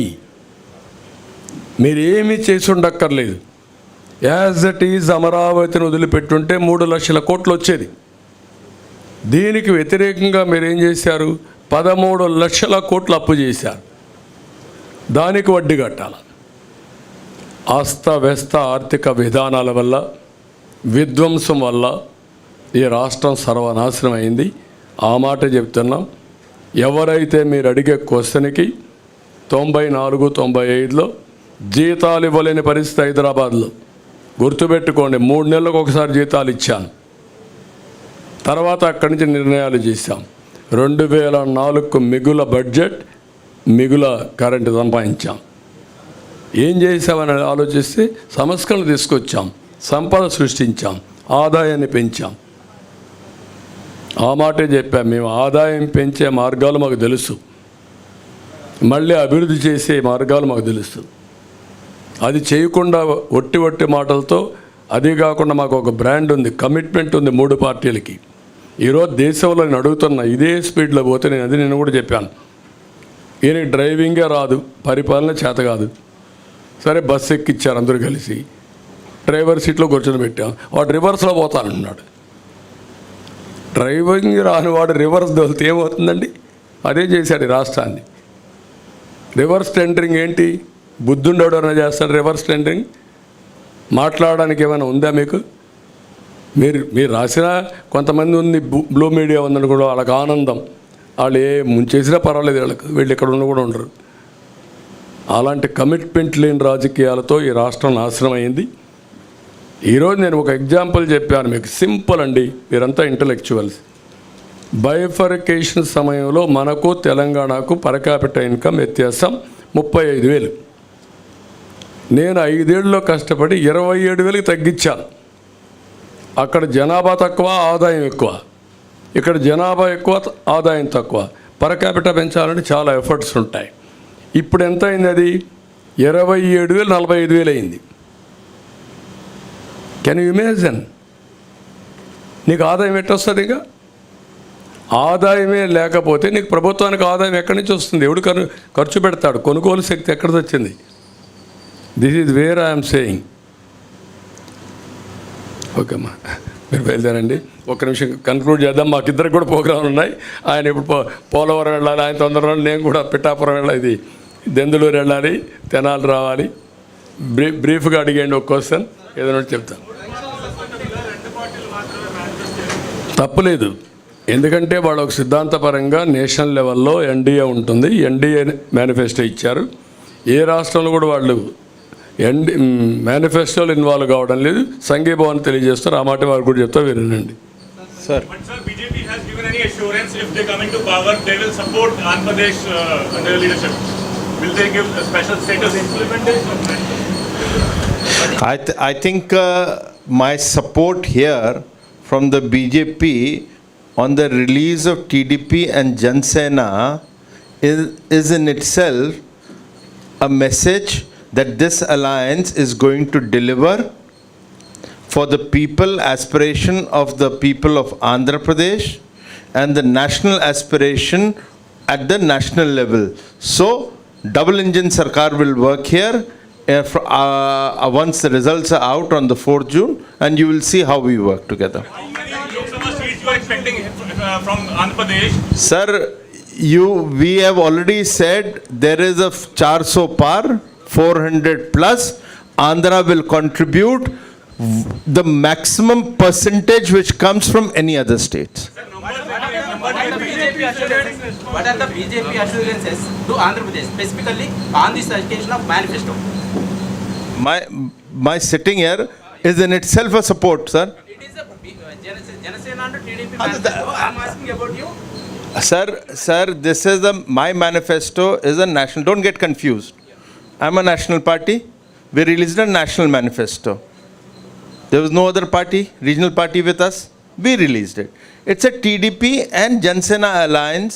మీరేమీ చేసి ఉండక్కర్లేదు. యాజ్ ఇట్ ఈజ్ అమరావతిని వదిలిపెట్టుంటే 3 లక్షల కోట్లు వచ్చేది. దీనికి వ్యతిరేకంగా మీరేం చేశారు? 13 లక్షల కోట్లు అప్పు చేశారు. దానికి వడ్డీ కట్టాలి. అస్తవ్యస్త ఆర్థిక విధానాల వల్ల, విధ్వంసం వల్ల ఈ రాష్ట్రం సర్వనాశనం అయింది. ఆ మాట చెప్తున్నాం. ఎవరైతే మీరు అడిగే క్వశ్చన్కి 94, 95లో జీతాలు ఇవ్వలేని పరిస్థితి హైదరాబాద్లో. గుర్తుపెట్టుకోండి, 3 నెలలకు ఒకసారి జీతాలు ఇచ్చాను. తర్వాత అక్కడి నుంచి నిర్ణయాలు చేశాం. 2004కు మిగుల బడ్జెట్, మిగుల కరెంటు సంపాదించాం. ఏం చేసామని ఆలోచిస్తే సంస్కరణలు తీసుకొచ్చాం, సంపద సృష్టించాం, ఆదాయాన్ని పెంచాం. ఆ మాటే చెప్పాం. మేము ఆదాయం పెంచే మార్గాలు మాకు తెలుసు, మళ్ళీ అభివృద్ధి చేసే మార్గాలు మాకు తెలుసు. అది చేయకుండా ఒట్టి మాటలతో, అది కాకుండా మాకు ఒక బ్రాండ్ ఉంది, కమిట్మెంట్ ఉంది 3 పార్టీలకి. ఈరోజు దేశంలో నేను అడుగుతున్నా, ఇదే స్పీడ్లో పోతే నేను కూడా చెప్పాను, ఈయనకి డ్రైవింగే రాదు, పరిపాలన చేత కాదు. సరే, బస్సు ఎక్కిచ్చారు అందరూ కలిసి, డ్రైవర్ సీట్లో కూర్చొని పెట్టాం. వాడు రివర్స్లో పోతానంటున్నాడు. డ్రైవింగ్ రాని వాడు రివర్స్ దొలితే ఏమవుతుందండి? అదే చేశాడు ఈ రాష్ట్రాన్ని. రివర్స్ టెండరింగ్ ఏంటి? బుద్ధుండేవాడు ఎవరైనా చేస్తాడు రివర్స్ టెండరింగ్? మాట్లాడడానికి ఏమైనా ఉందా మీకు? మీరు రాసినా కొంతమంది ఉంది, బ్లూ మీడియా ఉందని కూడా వాళ్ళకి ఆనందం. వాళ్ళు ఏ ముంచేసినా పర్వాలేదు, వీళ్ళు ఇక్కడ ఉన్న కూడా ఉండరు. అలాంటి కమిట్మెంట్ లేని రాజకీయాలతో ఈ రాష్ట్రం నాశనం అయింది. ఈరోజు నేను ఒక ఎగ్జాంపుల్ చెప్పాను మీకు, సింపుల్ అండి, మీరంతా ఇంటలెక్చువల్స్. బైఫర్కేషన్ సమయంలో మనకు తెలంగాణకు పర్ క్యాపిటల్ ఇన్కమ్ వ్యత్యాసం 35,000. నేను 5 ఏళ్ళలో కష్టపడి 27,000కి తగ్గించాను. అక్కడ జనాభా తక్కువ, ఆదాయం ఎక్కువ. ఇక్కడ జనాభా ఎక్కువ, ఆదాయం తక్కువ. పర్ క్యాపిటల్ పెంచాలంటే చాలా ఎఫర్ట్స్ ఉంటాయి. ఇప్పుడు ఎంత అయింది? అది 27,000 45,000 అయింది. Can you imagine? నీకు ఆదాయం ఎట్టొస్తుంది? ఇక ఆదాయమే లేకపోతే నీకు ప్రభుత్వానికి ఆదాయం ఎక్కడి నుంచి వస్తుంది? ఎవడు ఖర్చు పెడతాడు? కొనుగోలు శక్తి ఎక్కడికి వచ్చింది? This is where I'm saying. Okay అమ్మా, మీరు బయలుదేరండి. ఒక్క నిమిషం కన్క్లూడ్ చేద్దాం. మాకిద్దరికి కూడా ప్రోగ్రాంలు ఉన్నాయి. ఆయన ఇప్పుడు పోలవరం వెళ్ళాలి, ఆయన తొందరగా, నేను కూడా పిఠాపురం వెళ్ళాలి, ఇది దెందులూరు వెళ్ళాలి, తెనాలి రావాలి. బ్రీఫ్గా అడిగండి ఒక క్వశ్చన్, ఏదైనా చెప్తాను. తప్పులేదు, ఎందుకంటే వాళ్ళు ఒక సిద్ధాంతపరంగా నేషనల్ లెవెల్లో ఎన్డీఏ ఉంటుంది. ఎన్డీఏ మేనిఫెస్టో ఇచ్చారు. ఏ రాష్ట్రంలో కూడా వాళ్ళు మేనిఫెస్టోలో ఇన్వాల్వ్ కావడం లేదు. సంఘీభావాన్ని తెలియజేస్తారు. ఆ మాట వారు కూడా చెప్తా, వినండి. Sir. But sir, BJP has given any assurance if they come into power, they will support Andhra Pradesh under their leadership. Will they give a special status? I think my support here from the BJP on the release of TDP and Jan Sena is in itself a message that this alliance is going to deliver for the people, aspiration of the people of Andhra Pradesh and the national aspiration at the national level. So, double engine Sarkar will work here once the results are out on the 4th June, and you will see how we work together. How many Lok Sabha seats you are expecting from Andhra Pradesh? Sir, we have already said there is a 400 par, 400 plus. Andhra will contribute the maximum percentage which comes from any other states. What are the BJP assurances to Andhra Pradesh, specifically on this occasion of manifesto? My sitting here is in itself a support, sir. It is a Janasena and TDP manifesto. I'm asking about you. Sir, this is my manifesto is a national. Don't get confused. I'm a national party. We released a national manifesto. There was no other party, regional party with us. We released it. It's a TDP and Jan Sena alliance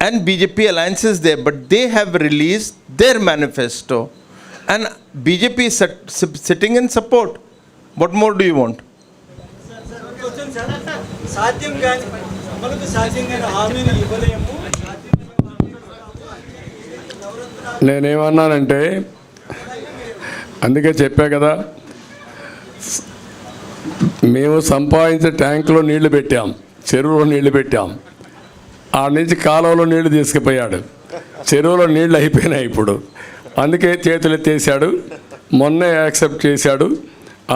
and BJP alliance is there, but they have released their manifesto and BJP is sitting in support. What more do you want? అమలుకు సాధ్యమైన హామీని ఇవ్వలేము. నేనేమన్నానంటే, అందుకే చెప్పా కదా, మేము సంపాదించే ట్యాంకులో నీళ్లు పెట్టాం, చెరువులో నీళ్లు పెట్టాం, ఆడ నుంచి కాలువలో నీళ్లు తీసుకుపోయాడు, చెరువులో నీళ్లు అయిపోయినాయి ఇప్పుడు. అందుకే చేతులు ఎత్తేసాడు, మొన్నే యాక్సెప్ట్ చేశాడు.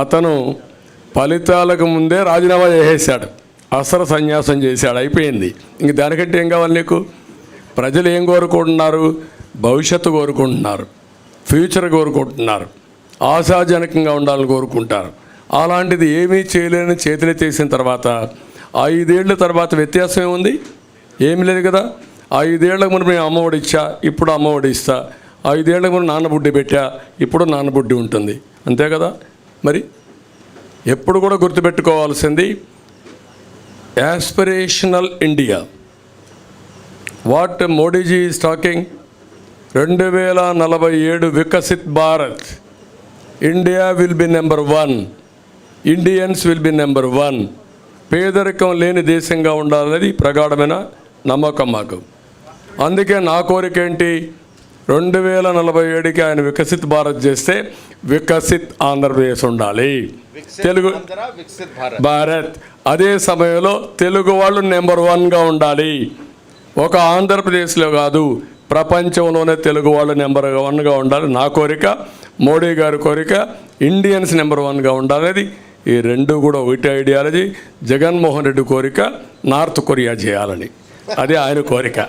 అతను ఫలితాలకు ముందే రాజీనామా చేసేసాడు, అసలు సన్యాసం చేశాడు, అయిపోయింది. ఇంక దానికంటే ఏం కావాలి నీకు? ప్రజలు ఏం కోరుకుంటున్నారు? భవిష్యత్తు కోరుకుంటున్నారు, ఫ్యూచర్ కోరుకుంటున్నారు, ఆశాజనకంగా ఉండాలని కోరుకుంటారు. అలాంటిది ఏమీ చేయలేని చేతులెత్తేసిన తర్వాత 5 ఏళ్ల తర్వాత వ్యత్యాసం ఏముంది? ఏమి లేదు కదా. 5 ఏళ్లకు ముందు మేము అమ్మఒడి ఇచ్చా, ఇప్పుడు అమ్మఒడి ఇస్తా. 5 ఏళ్లకు ముందు నాన్నబుడ్డి పెట్టా, ఇప్పుడు నాన్నబుడ్డి ఉంటుంది, అంతే కదా. మరి ఎప్పుడు కూడా గుర్తుపెట్టుకోవాల్సింది aspirational India. What Modiji is talking? 2047 Viksit Bharat. India will be number 1, Indians will be number 1. పేదరికం లేని దేశంగా ఉండాలనేది ప్రగాఢమైన నమ్మకం మాకు. అందుకే నా కోరిక ఏంటి? 2047కి ఆయన వికసిత్ భారత్ చేస్తే వికసిత్ ఆంధ్రప్రదేశ్ ఉండాలి, తెలుగు భారత్. అదే సమయంలో తెలుగు వాళ్ళు నెంబర్ 1గా ఉండాలి. ఒక ఆంధ్రప్రదేశ్లో కాదు, ప్రపంచంలోనే తెలుగు వాళ్ళు నెంబర్ 1గా ఉండాలి. నా కోరిక, మోడీ గారి కోరిక, ఇండియన్స్ నెంబర్ 1గా ఉండాలనేది. ఈ రెండు కూడా ఒకటి ఐడియాలజీ. జగన్మోహన్ రెడ్డి కోరిక నార్త్ కొరియా చేయాలని, అదే ఆయన కోరిక.